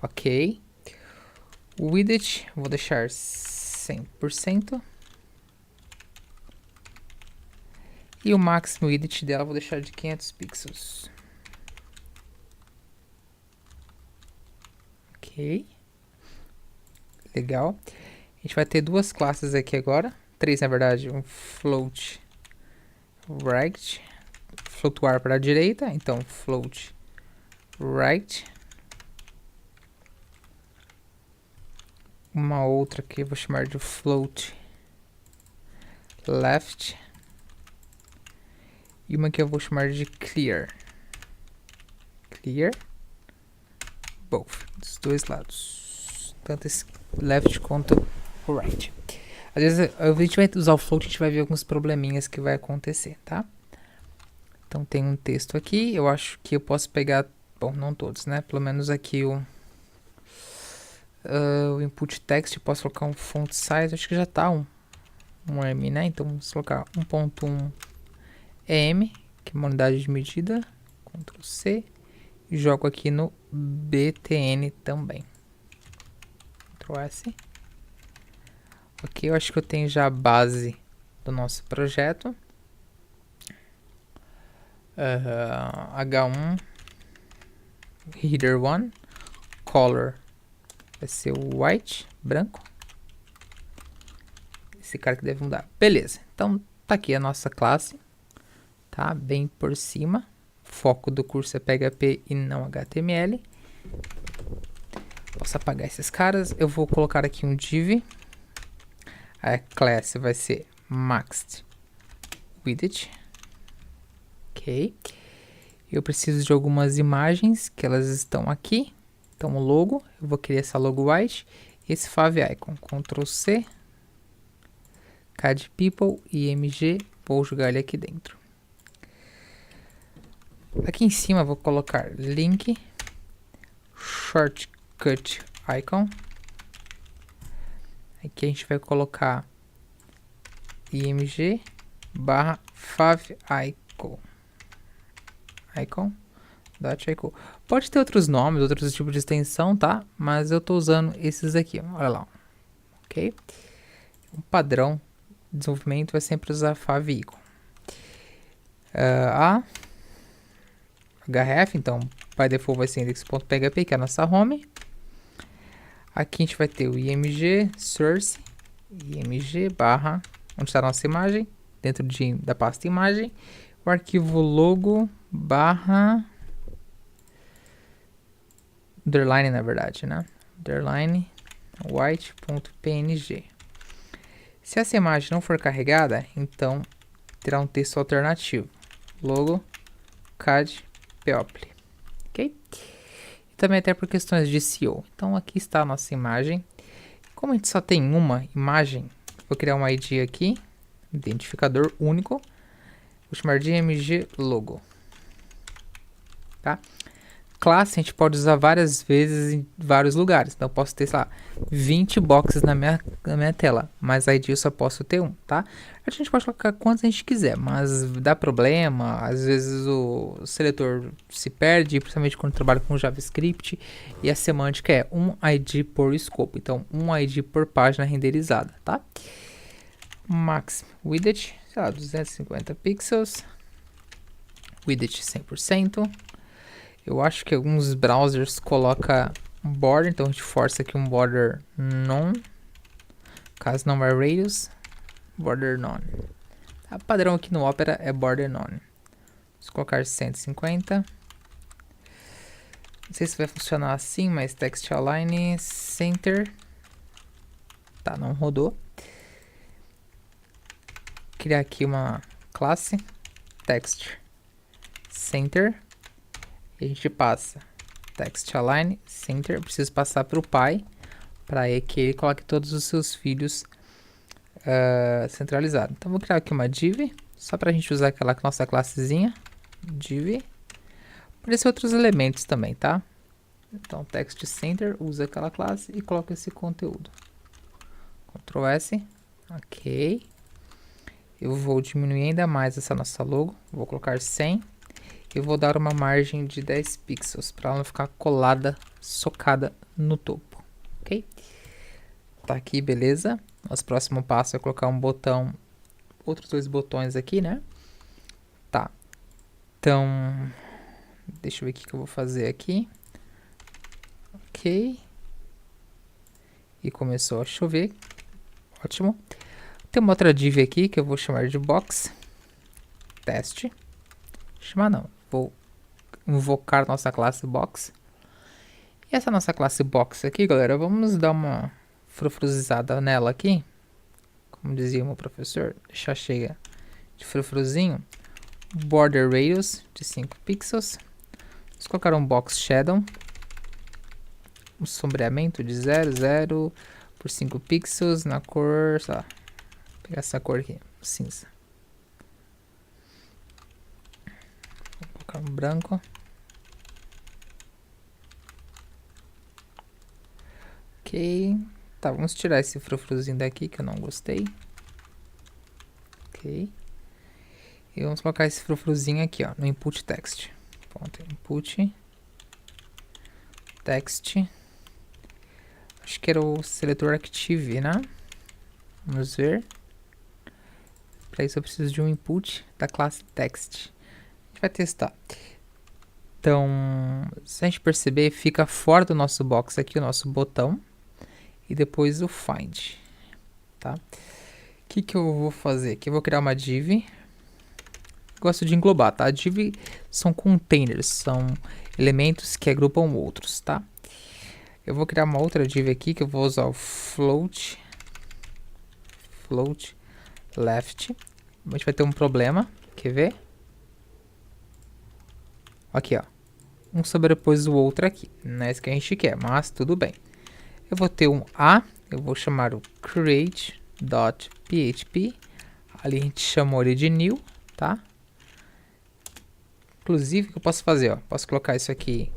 Ok. O widget, vou deixar 100%. E o máximo widget dela, vou deixar de 500 pixels. Ok. Legal. A gente vai ter duas classes aqui agora. Três, na verdade. Um float right. Flutuar para a direita. Então, float right. Uma outra que eu vou chamar de float left. E uma que eu vou chamar de clear. Clear. Both. Dos dois lados. Tanto esse left quanto o right. Às vezes a gente vai usar o float, a gente vai ver alguns probleminhas que vai acontecer, tá? Então tem um texto aqui. Eu acho que eu posso pegar... Bom, não todos, né? Pelo menos aqui o input text, eu posso colocar um font size, acho que já tá um M, né? Então vamos colocar 1.1 EM, que é uma unidade de medida, Ctrl C, e jogo aqui no BTN também, Ctrl S. Ok, eu acho que eu tenho já a base do nosso projeto. H1, header 1, color vai ser o white, branco. Esse cara que deve mudar. Beleza, então tá aqui a nossa classe. Tá, bem por cima. Foco do curso é PHP e não HTML. Posso apagar esses caras. Eu vou colocar aqui um div. A class vai ser maxed widget. Ok. Eu preciso de algumas imagens que elas estão aqui. Então o logo, eu vou criar essa logo white, esse favicon, Ctrl C, CAD People, IMG, vou jogar ele aqui dentro. Aqui em cima eu vou colocar link, shortcut icon. Aqui a gente vai colocar IMG barra favicon. Icon. Pode ter outros nomes, outros tipos de extensão, tá? Mas eu tô usando esses aqui, olha lá. Ok? Um padrão de desenvolvimento vai sempre usar favicon. A href, então, by default vai ser index.php, que é a nossa home. Aqui a gente vai ter o img source, img barra, onde está a nossa imagem, dentro da pasta imagem, o arquivo logo barra underline, na verdade, né? Underline white.png. Se essa imagem não for carregada, então terá um texto alternativo. Logo CAD People. Ok? E também até por questões de SEO. Então aqui está a nossa imagem. Como a gente só tem uma imagem, vou criar um ID aqui, identificador único. Vou chamar de img logo. Tá? classe a gente pode usar várias vezes em vários lugares. Então eu posso ter, sei lá, 20 boxes na minha tela, mas ID eu só posso ter um, tá? A gente pode colocar quantos a gente quiser, mas dá problema, às vezes o seletor se perde, principalmente quando trabalha com JavaScript, e a semântica é um ID por escopo, então um ID por página renderizada, tá? Max widget, sei lá, 250 pixels, widget 100%. Eu acho que alguns browsers colocam um border, então a gente força aqui um border none, caso não vai radius, border none. Tá, padrão aqui no Opera é border none. Vamos colocar 150. Não sei se vai funcionar assim, mas text align center. Tá, não rodou. Criar aqui uma classe text center. E a gente passa text align center. Eu preciso passar para o pai para que ele coloque todos os seus filhos centralizado. Então vou criar aqui uma div, só para a gente usar aquela nossa classezinha, div. Pode ser outros elementos também, tá? Então text center usa aquela classe e coloca esse conteúdo. Ctrl S, ok. Eu vou diminuir ainda mais essa nossa logo, vou colocar 100. Eu vou dar uma margem de 10 pixels para ela não ficar colada, socada no topo, ok? Tá aqui, beleza. Nosso próximo passo é colocar um botão, outros dois botões aqui, né? Tá. Então, deixa eu ver o que eu vou fazer aqui. Ok. E começou a chover. Ótimo. Tem uma outra div aqui que eu vou chamar de box. Teste. Chamar não. Vou invocar nossa classe box. E essa nossa classe box aqui, galera, vamos dar uma frufruzizada nela aqui, como dizia o meu professor, deixar cheia de frufruzinho. Border radius de 5 pixels. Vamos colocar um box shadow, um sombreamento de 0,0 por 5 pixels na cor, sei lá, vou pegar essa cor aqui, cinza. Vou colocar um branco. Ok. Tá, vamos tirar esse frufruzinho daqui que eu não gostei. Ok. E vamos colocar esse frufruzinho aqui, ó, no input text. Ponto input text. Acho que era o seletor active, né? Vamos ver. Para isso eu preciso de um input da classe text. A gente vai testar. Então, se a gente perceber, fica fora do nosso box aqui o nosso botão. E depois o find, tá? O que eu vou fazer aqui? Eu vou criar uma div. Gosto de englobar, tá? Div são containers, são elementos que agrupam outros, tá? Eu vou criar uma outra div aqui que eu vou usar o float left. A gente vai ter um problema, quer ver? Aqui, ó. Um sobrepôs o outro aqui. Não é isso que a gente quer, mas tudo bem. Eu vou ter um A, eu vou chamar o create.php, ali a gente chamou ele de new, tá? Inclusive, o que eu posso fazer, ó, posso colocar isso aqui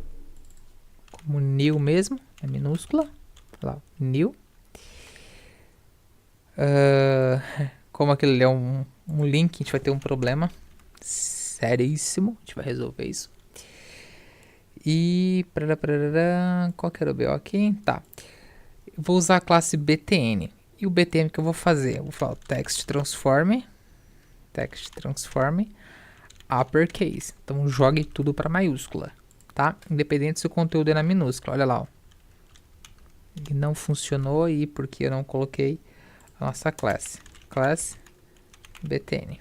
como new mesmo, é minúscula, lá, new. Como aquele ali é um link, a gente vai ter um problema seríssimo, a gente vai resolver isso. E, qual que era o BO aqui? Tá. Vou usar a classe btn. E o btn que eu vou fazer? Eu vou falar text transform uppercase. Então jogue tudo para maiúscula, tá? Independente se o conteúdo é na minúscula. Olha lá, ó. Ele não funcionou aí porque eu não coloquei a nossa classe btn.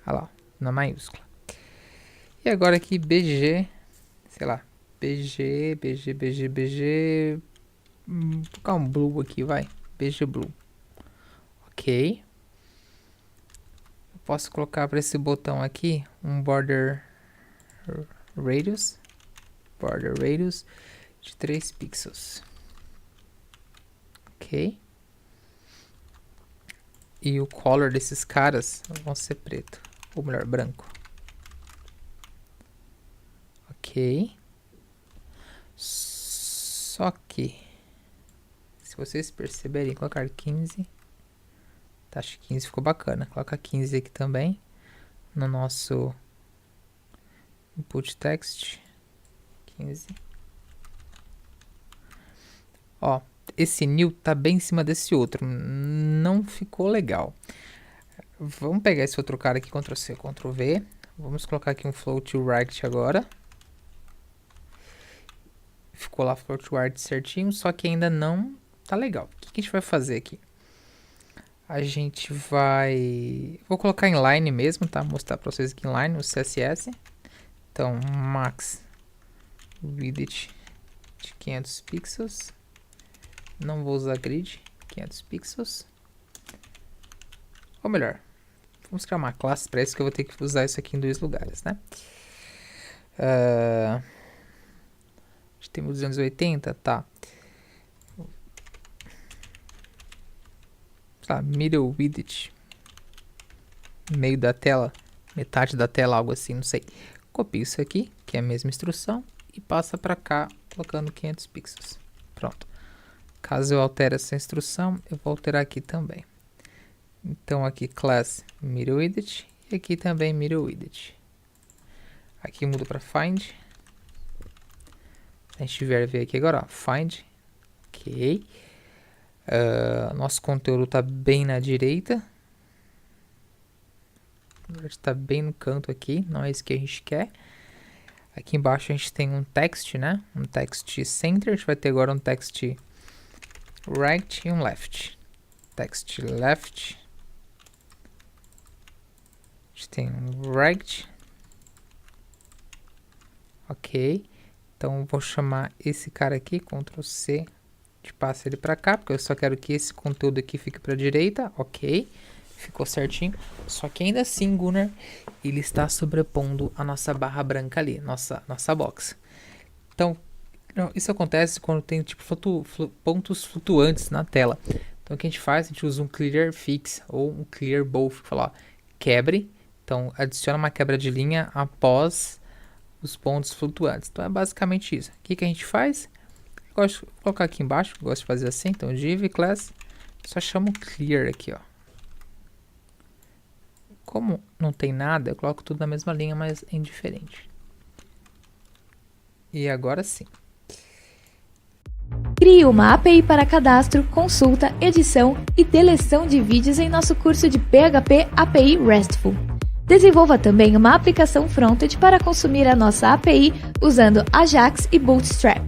Olha lá, ó, na maiúscula. E agora aqui bg, sei lá, bg, vou colocar um blue aqui, vai, bg blue. Ok. Eu posso colocar para esse botão aqui um border radius de 3 pixels. Ok. E o color desses caras vão ser preto, ou melhor, branco. Ok. Só que, se vocês perceberem, colocar 15. Tá, acho que 15 ficou bacana. Coloca 15 aqui também. No nosso input text. 15. Ó, esse new tá bem em cima desse outro. Não ficou legal. Vamos pegar esse outro cara aqui, Ctrl C, Ctrl V. Vamos colocar aqui um float to right agora. Ficou lá float to right certinho, só que ainda não tá legal. O que a gente vai fazer aqui? A gente vai... Vou colocar inline mesmo, tá? Mostrar pra vocês aqui inline, o CSS. Então, max width de 500 pixels. Não vou usar grid, 500 pixels. Ou melhor, vamos criar uma classe para isso, que eu vou ter que usar isso aqui em 2 lugares, né? A gente tem 280, tá. Tá, middle width. Meio da tela, metade da tela, algo assim, não sei. Copio isso aqui, que é a mesma instrução, e passa para cá, colocando 500 pixels. Pronto. Caso eu altere essa instrução, eu vou alterar aqui também. Então aqui class middle width e aqui também middle width. Aqui mudo para find. Se a gente vier ver aqui agora, ó, find. Ok. Nosso conteúdo está bem na direita. Está bem no canto aqui, não é isso que a gente quer. Aqui embaixo a gente tem um text, né? Um text center. A gente vai ter agora um text right e um left. Text left. A gente tem um right. Ok. Então vou chamar esse cara aqui, Ctrl C. A gente passa ele para cá, porque eu só quero que esse conteúdo aqui fique para a direita. Ok. Ficou certinho. Só que ainda assim, Gunnar, ele está sobrepondo a nossa barra branca ali, nossa box. Então, isso acontece quando tem tipo pontos flutuantes na tela. Então o que a gente faz? A gente usa um clear fix ou um clear both, que fala, ó, quebre. Então adiciona uma quebra de linha após os pontos flutuantes. Então é basicamente isso. O que a gente faz? Eu gosto de colocar aqui embaixo, eu gosto de fazer assim. Então div class, só chamo clear aqui, ó. Como não tem nada, eu coloco tudo na mesma linha, mas é indiferente. E agora sim. Crie uma API para cadastro, consulta, edição e deleção de vídeos em nosso curso de PHP API RESTful. Desenvolva também uma aplicação frontend para consumir a nossa API usando Ajax e Bootstrap.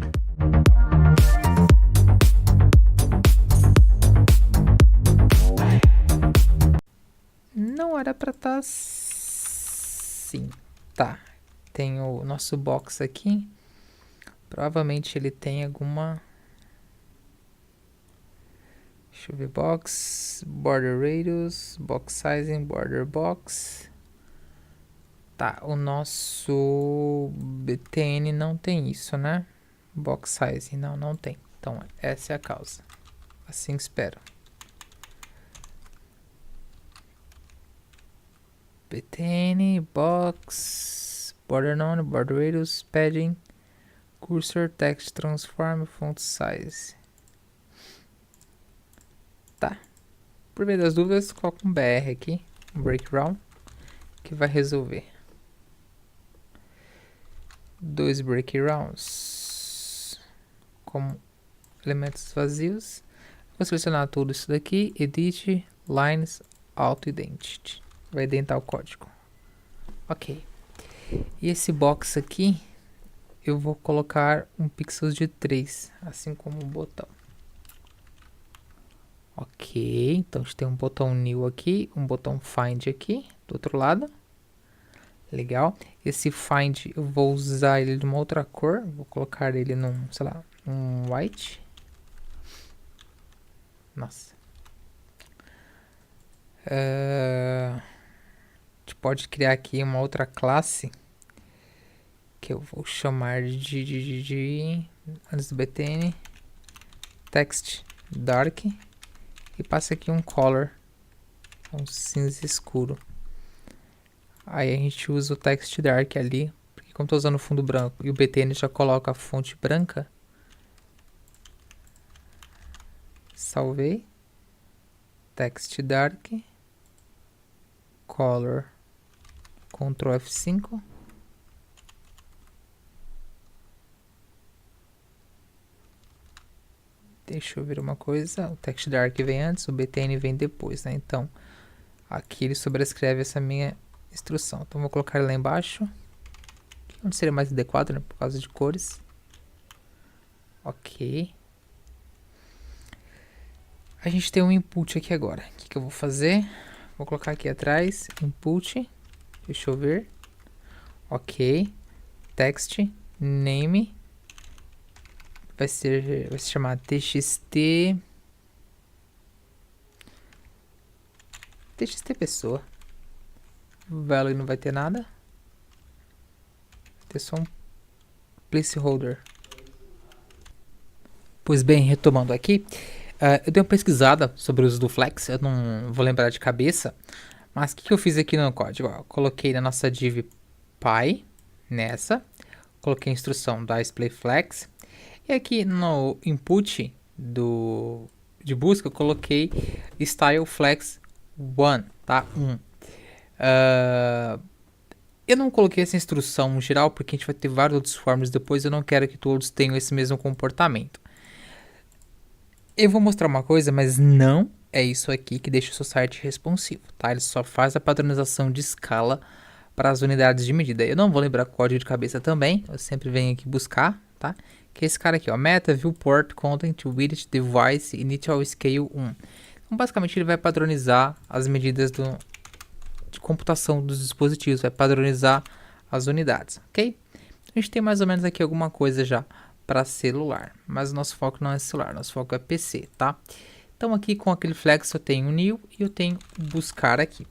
Não era para estar assim. Tá. Tem o nosso box aqui. Provavelmente ele tem alguma... Deixa eu ver. Box, border radius, box sizing, border box. Tá. O nosso btn não tem isso, né? Box sizing. Não tem. Então essa é a causa. Assim espero. btn, box, border none, border radius, padding, cursor, text transform, font size. Tá. Por meio das dúvidas, coloco um BR aqui, um breakground, que vai resolver. 2 breakgrounds como elementos vazios. Vou selecionar tudo isso daqui, edit, lines, auto identity. Vai identar o código. Ok. E esse box aqui, eu vou colocar um pixels de 3, assim como o botão. Ok, então a gente tem um botão new aqui, um botão find aqui, do outro lado. Legal. Esse find, eu vou usar ele de uma outra cor. Vou colocar ele num, sei lá, um white. Nossa. A gente pode criar aqui uma outra classe que eu vou chamar de antes do btn text dark e passa aqui um color, um cinza escuro. Aí a gente usa o text dark ali, porque como tô usando fundo branco e o BTN já coloca a fonte branca, salvei, text dark, color, Ctrl F5, deixa eu ver uma coisa, o text dark vem antes, o BTN vem depois, né? Então, aqui ele sobrescreve essa minha instrução. Então, vou colocar ele lá embaixo, onde seria mais adequado, né? Por causa de cores. Ok. A gente tem um input aqui agora. O que eu vou fazer? Vou colocar aqui atrás, input, deixa eu ver. Ok. Text, name. Vai se chamar txt pessoa. Value não vai ter nada. Vai ter só um placeholder. Pois bem, retomando aqui, eu dei uma pesquisada sobre o uso do flex, eu não vou lembrar de cabeça, mas o que eu fiz aqui no código? Ó, coloquei na nossa div py, nessa, coloquei a instrução da displayFlex, e aqui no input de busca eu coloquei styleFlex1, tá? 1. Eu não coloquei essa instrução geral porque a gente vai ter vários outros forms depois, eu não quero que todos tenham esse mesmo comportamento. Eu vou mostrar uma coisa, mas não é isso aqui que deixa o seu site responsivo, tá? Ele só faz a padronização de escala para as unidades de medida. Eu não vou lembrar o código de cabeça também, eu sempre venho aqui buscar, tá? Que é esse cara aqui, ó, Meta, Viewport, Content, Width, Device, Initial Scale 1. Então, basicamente, ele vai padronizar as medidas de computação dos dispositivos, vai padronizar as unidades, ok? A gente tem mais ou menos aqui alguma coisa já para celular, mas o nosso foco não é celular, nosso foco é PC, tá? Então aqui com aquele flex eu tenho new e eu tenho buscar aqui.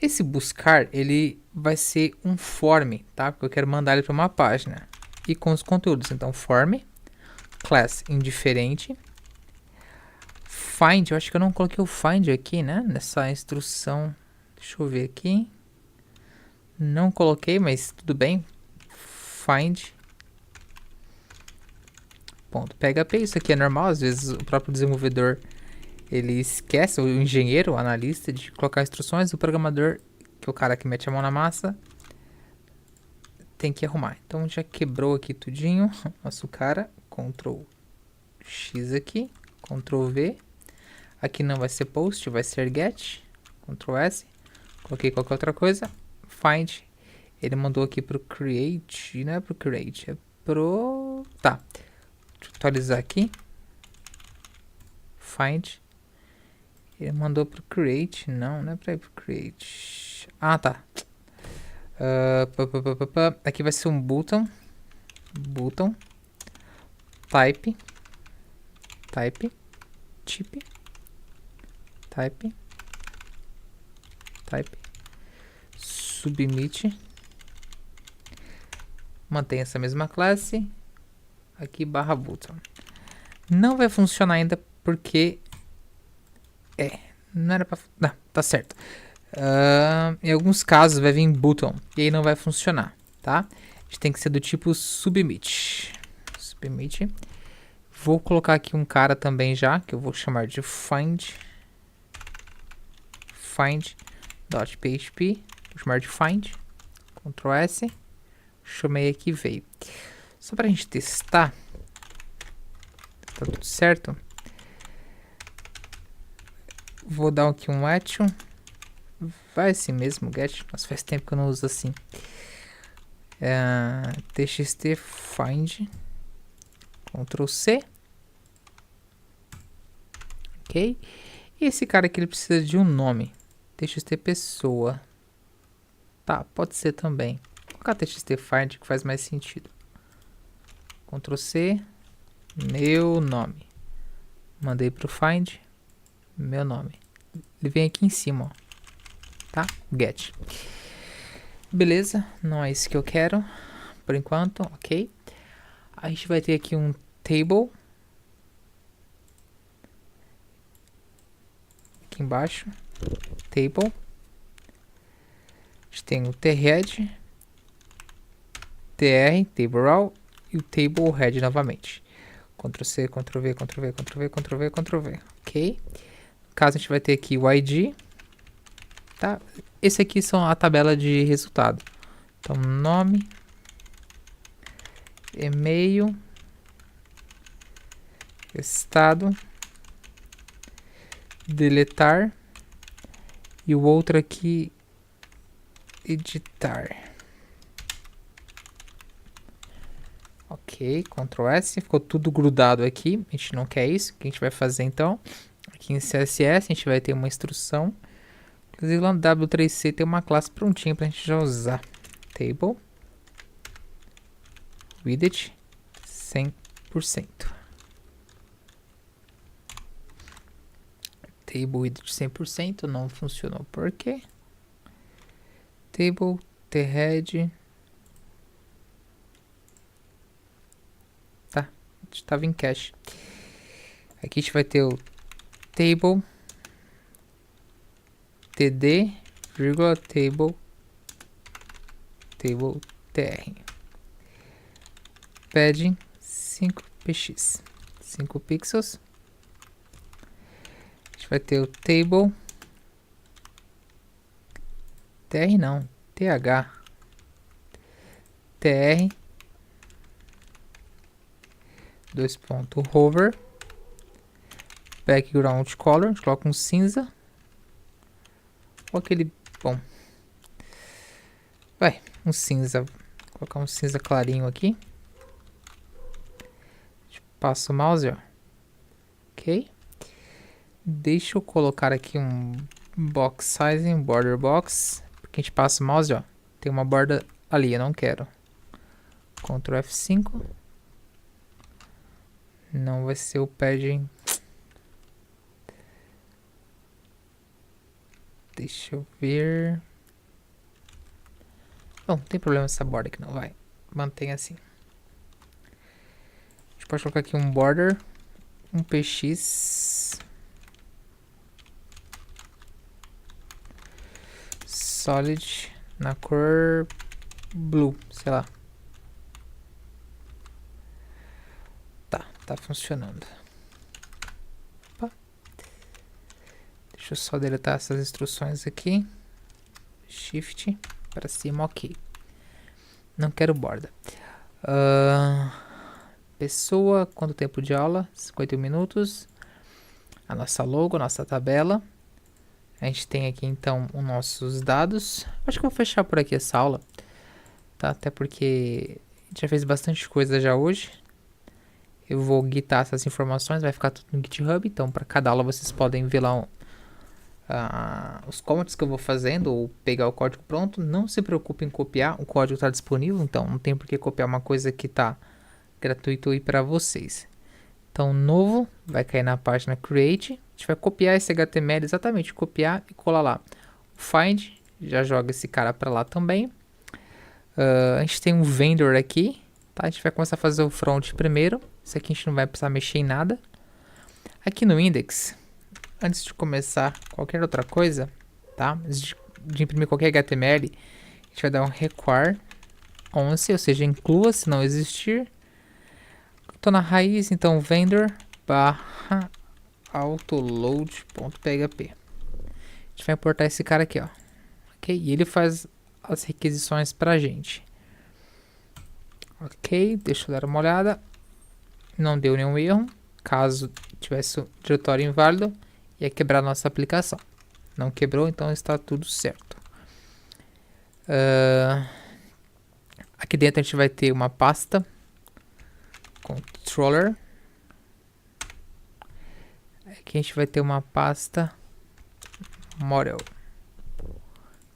Esse buscar, ele vai ser um form, tá? Porque eu quero mandar ele para uma página. E com os conteúdos, então form, class indiferente, find, eu acho que eu não coloquei o find aqui, né? Nessa instrução, deixa eu ver aqui. Não coloquei, mas tudo bem. Find .php, isso aqui é normal, às vezes o próprio desenvolvedor ele esquece, o engenheiro, o analista, de colocar instruções, o programador, que é o cara que mete a mão na massa, tem que arrumar. Então já quebrou aqui tudinho, nosso cara, Ctrl X aqui, Ctrl V, aqui não vai ser post, vai ser get, Ctrl S, coloquei qualquer outra coisa, find, ele mandou aqui pro create, não é pro create, é pro, tá. Deixa eu atualizar aqui. Find. Ele mandou pro create. Não, não é pra ir pro create. Ah, tá. Aqui vai ser um button. Button. Type. Type. Type. Type. Type. Submit. Mantém essa mesma classe. Aqui barra button. Não vai funcionar ainda porque não era pra... Não, tá certo. Em alguns casos vai vir button e aí não vai funcionar, tá? A gente tem que ser do tipo submit. Submit. Vou colocar aqui um cara também já, que eu vou chamar de find. Find.php. Vou chamar de find. Ctrl S. Chamei aqui, veio. Só pra gente testar. Tá tudo certo. Vou dar aqui um action. Vai assim mesmo, get. Mas faz tempo que eu não uso assim. Txt find. Ctrl C. Ok. E esse cara aqui ele precisa de um nome. Txt pessoa. Tá, pode ser também. Vou colocar txt find que faz mais sentido. Ctrl C, meu nome. Mandei pro find, meu nome. Ele vem aqui em cima, ó. Tá? Get. Beleza, não é isso que eu quero. Por enquanto, ok. A gente vai ter aqui um table. Aqui embaixo. Table. A gente tem o thead. tr, table raw, e o table head novamente. Ctrl C, Ctrl V, Ctrl V, Ctrl V, Ctrl V, Ctrl V, ok? No caso, a gente vai ter aqui o ID, tá? Esse aqui são a tabela de resultado. Então, nome, e-mail, estado, deletar, e o outro aqui, editar. Ok, Ctrl S, ficou tudo grudado aqui, a gente não quer isso. O que a gente vai fazer então? Aqui em CSS a gente vai ter uma instrução. Inclusive lá no W3C tem uma classe prontinha pra gente já usar. Table widget 100%. Table widget 100% não funcionou. Por quê? Table thead. Tá, estava em cache. Aqui a gente vai ter o table td, vírgula, table tr. Padding 5px, 5 pixels. A gente vai ter o table tr não, th, tr, hover, background color, a gente coloca um cinza, ou aquele, bom, vai, um cinza, vou colocar um cinza clarinho aqui, passo o mouse, ó, ok, deixa eu colocar aqui um box size, um border box, porque a gente passa o mouse, ó, tem uma borda ali, eu não quero, Ctrl F5, não vai ser o padding. Deixa eu ver. Bom, não tem problema essa borda aqui não, vai. Mantém assim. A gente pode colocar aqui um border, um px, solid, na cor blue, sei lá. Tá funcionando. Opa. Deixa eu só deletar essas instruções aqui. Shift para cima, ok. Não quero borda. Pessoa, quanto tempo de aula? 51 minutos. A nossa logo, a nossa tabela. A gente tem aqui então os nossos dados. Acho que eu vou fechar por aqui essa aula. Tá? Até porque a gente já fez bastante coisa já hoje. Eu vou guitar essas informações, vai ficar tudo no GitHub. Então, para cada aula vocês podem ver lá os comments que eu vou fazendo ou pegar o código pronto. Não se preocupe em copiar, o código está disponível, então não tem por que copiar uma coisa que está gratuito aí para vocês. Então, novo, vai cair na página Create. A gente vai copiar esse HTML, exatamente, copiar e colar lá. O Find, já joga esse cara para lá também. A gente tem um vendor aqui, tá? A gente vai começar a fazer o front primeiro. Isso aqui a gente não vai precisar mexer em nada. Aqui no index, antes de começar qualquer outra coisa, tá? Antes de imprimir qualquer HTML, a gente vai dar um require once, ou seja, inclua se não existir. Estou na raiz, então vendor barra autoload.php. A gente vai importar esse cara aqui, ó. Ok? E ele faz as requisições pra gente. Ok, deixa eu dar uma olhada. Não deu nenhum erro. Caso tivesse o diretório inválido, ia quebrar a nossa aplicação. Não quebrou, então está tudo certo. Aqui dentro a gente vai ter uma pasta controller. Aqui a gente vai ter uma pasta model.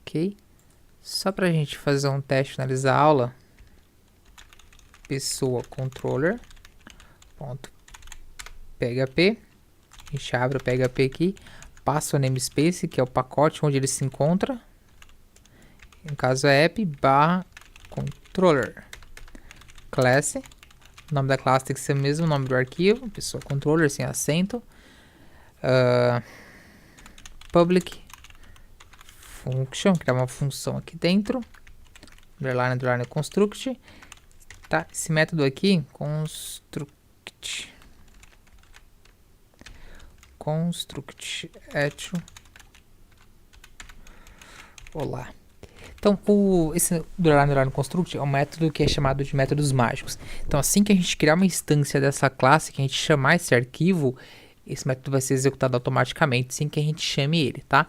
Ok? Só para a gente fazer um teste, finalizar a aula. Pessoa controller .php. A gente abre o PHP aqui, passa o namespace, que é o pacote onde ele se encontra. No caso é app barra controller. Class. O nome da classe tem que ser o mesmo nome do arquivo. Pessoa controller sem acento. Public function, criar uma função aqui dentro. Underline construct. tá? Esse método aqui, construct etcho. Olá. Então, esse Durar Construct é um método que é chamado de métodos mágicos. Então, assim que a gente criar uma instância dessa classe, que a gente chamar esse arquivo, esse método vai ser executado automaticamente, sem que a gente chame ele, tá?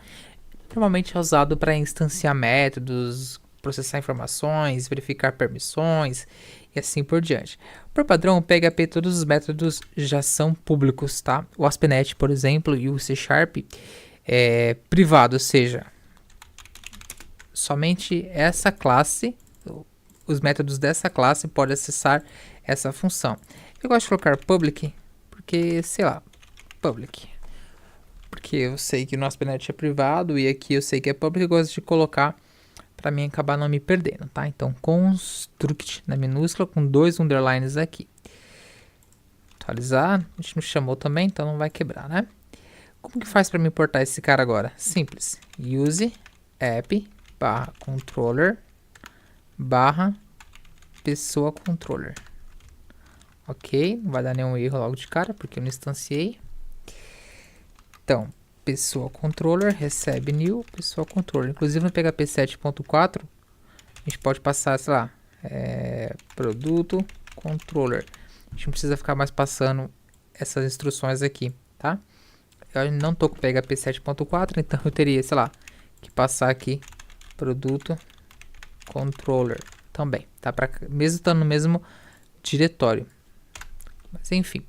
Normalmente é usado para instanciar métodos, processar informações, verificar permissões e assim por diante. Por padrão, o PHP, todos os métodos já são públicos, tá? O ASP.NET, por exemplo, e o C# é privado, ou seja, somente essa classe, os métodos dessa classe podem acessar essa função. Eu gosto de colocar public, porque, sei lá, public. Porque eu sei que o nosso ASP.NET é privado e aqui eu sei que é public, eu gosto de colocar para mim acabar não me perdendo, tá? Então, construct na minúscula com 2 underlines aqui. Atualizar, a gente não chamou também, então não vai quebrar, né? Como que faz para me importar esse cara agora? Simples. Use app /controller /pessoa controller. Ok, não vai dar nenhum erro logo de cara, porque eu não instanciei. Então, pessoa controller recebe new pessoa controller. Inclusive no PHP 7.4, a gente pode passar, sei lá, produto controller. A gente não precisa ficar mais passando essas instruções aqui, tá? Eu não tô com PHP 7.4, então eu teria, sei lá, que passar aqui produto controller também, tá? Mesmo estando no mesmo diretório. Mas enfim,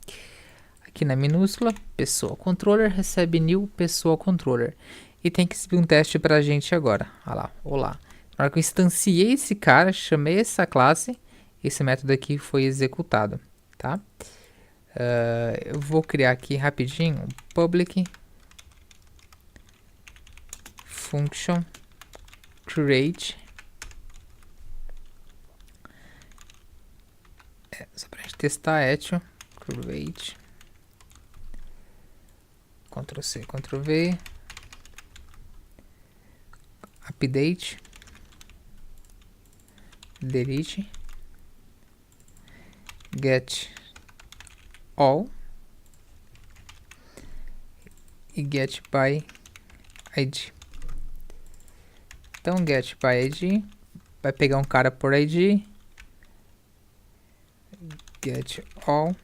aqui na minúscula, pessoa controller recebe new pessoa controller. E tem que subir um teste pra gente agora. Olha lá, olá. Na hora que eu instanciei esse cara, chamei essa classe, esse método aqui foi executado, tá? Eu vou criar aqui rapidinho um public function create. Só pra gente testar etcho create. Ctrl C, Ctrl V. Update. Delete. Get all. E get by ID. Então, get by ID. Vai pegar um cara por ID. Get all.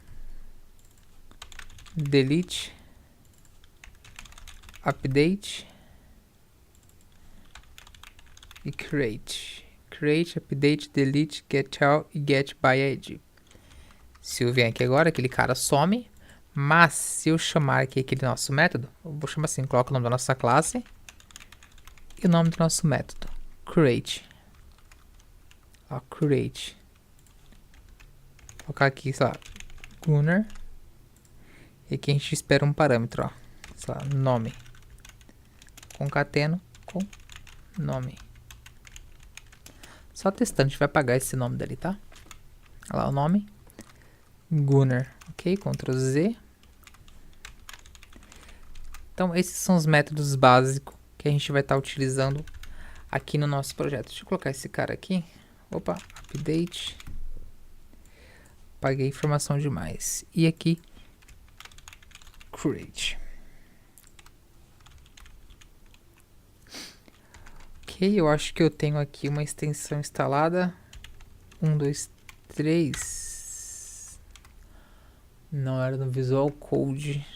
Delete. Update. E create. Create, update, delete, get all e get by ID. Se eu vier aqui agora, aquele cara some. Mas se eu chamar aqui aquele nosso método, eu vou chamar assim, coloco o nome da nossa classe e o nome do nosso método, create. Ó, create. Vou colocar aqui, sei lá, Gunnar. E aqui a gente espera um parâmetro, ó, sei lá, nome. Concateno com nome. Só testando, a gente vai apagar esse nome dali, tá? Olha lá o nome. Gunnar. Ok, Ctrl Z. Então, esses são os métodos básicos que a gente vai estar utilizando aqui no nosso projeto. Deixa eu colocar esse cara aqui. Opa, update. Apaguei informação demais. E aqui, create. Ok, eu acho que eu tenho aqui uma extensão instalada. 1, 2, 3. Não era no Visual Code.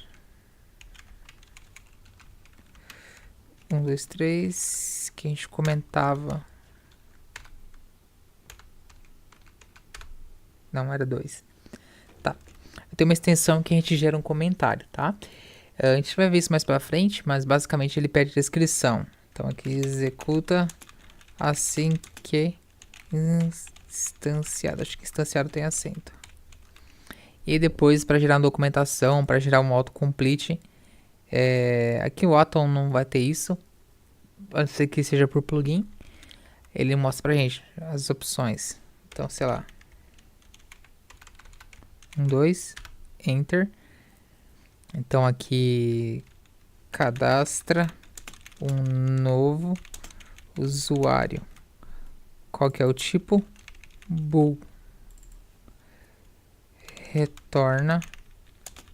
1, 2, 3. Que a gente comentava. Não, era 2. Tá. Tem uma extensão que a gente gera um comentário, tá? A gente vai ver isso mais pra frente, mas basicamente ele pede descrição. Então aqui executa assim que instanciado. Acho que instanciado tem acento. E depois para gerar uma documentação, para gerar um autocomplete. Aqui o Atom não vai ter isso. Pode ser que seja por plugin. Ele mostra pra gente as opções. Então, sei lá. 1, 2, Enter. Então aqui cadastra um novo usuário. Qual que é o tipo? Bool. retorna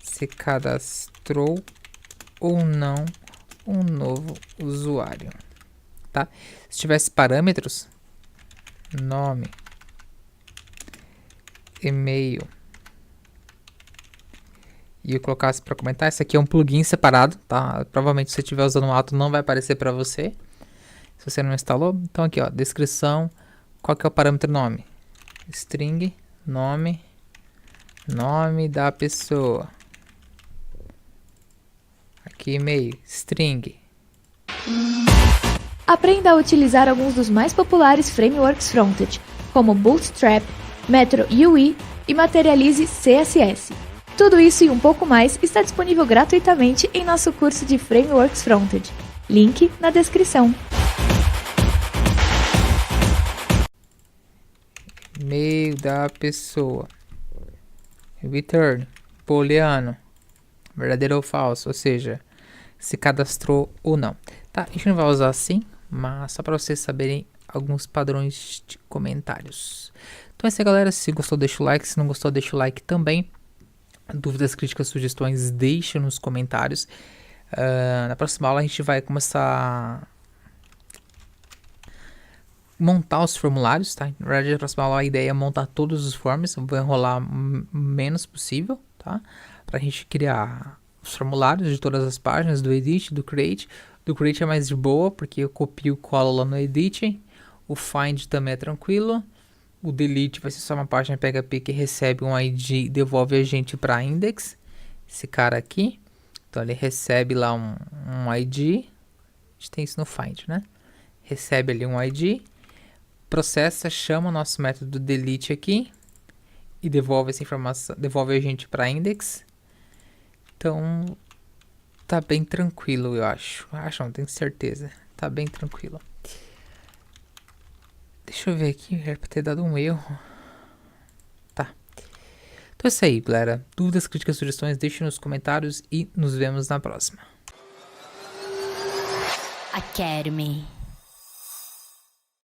se cadastrou ou não um novo usuário, tá? Se tivesse parâmetros, nome, e-mail, e eu colocasse para comentar, esse aqui é um plugin separado, tá? Provavelmente se você estiver usando o Auto não vai aparecer para você, se você não instalou. Então aqui, ó, descrição, qual que é o parâmetro nome? String, nome da pessoa. Aqui e-mail, string. Aprenda a utilizar alguns dos mais populares frameworks frontend, como Bootstrap, Metro UI e Materialize CSS. Tudo isso e um pouco mais está disponível gratuitamente em nosso curso de Frameworks Frontend. Link na descrição. E-mail da pessoa. Return, booleano, verdadeiro ou falso, ou seja, se cadastrou ou não. Tá, a gente não vai usar assim, mas só para vocês saberem alguns padrões de comentários. Então é isso aí, galera. Se gostou, deixa o like. Se não gostou, deixa o like também. Dúvidas, críticas, sugestões, deixa nos comentários. Na próxima aula a gente vai começar a montar os formulários, tá? Na verdade, na próxima aula a ideia é montar todos os forms. Eu vou enrolar menos possível, tá? Pra gente criar os formulários de todas as páginas, do Edit, do Create. Do Create é mais de boa, porque eu copio e colo lá no Edit. O Find também é tranquilo. O Delete vai ser só uma página PHP que recebe um ID e devolve a gente para index. Esse cara aqui. Então ele recebe lá um ID. A gente tem isso no Find, né? Recebe ali um ID. Processa, chama o nosso método delete aqui. E devolve essa informação, devolve a gente para index. Então tá bem tranquilo, eu acho. Não tenho certeza. Tá bem tranquilo. Deixa eu ver aqui, era pra ter dado um erro. Tá. Então é isso aí, galera. Dúvidas, críticas, sugestões, deixem nos comentários e nos vemos na próxima. Academy.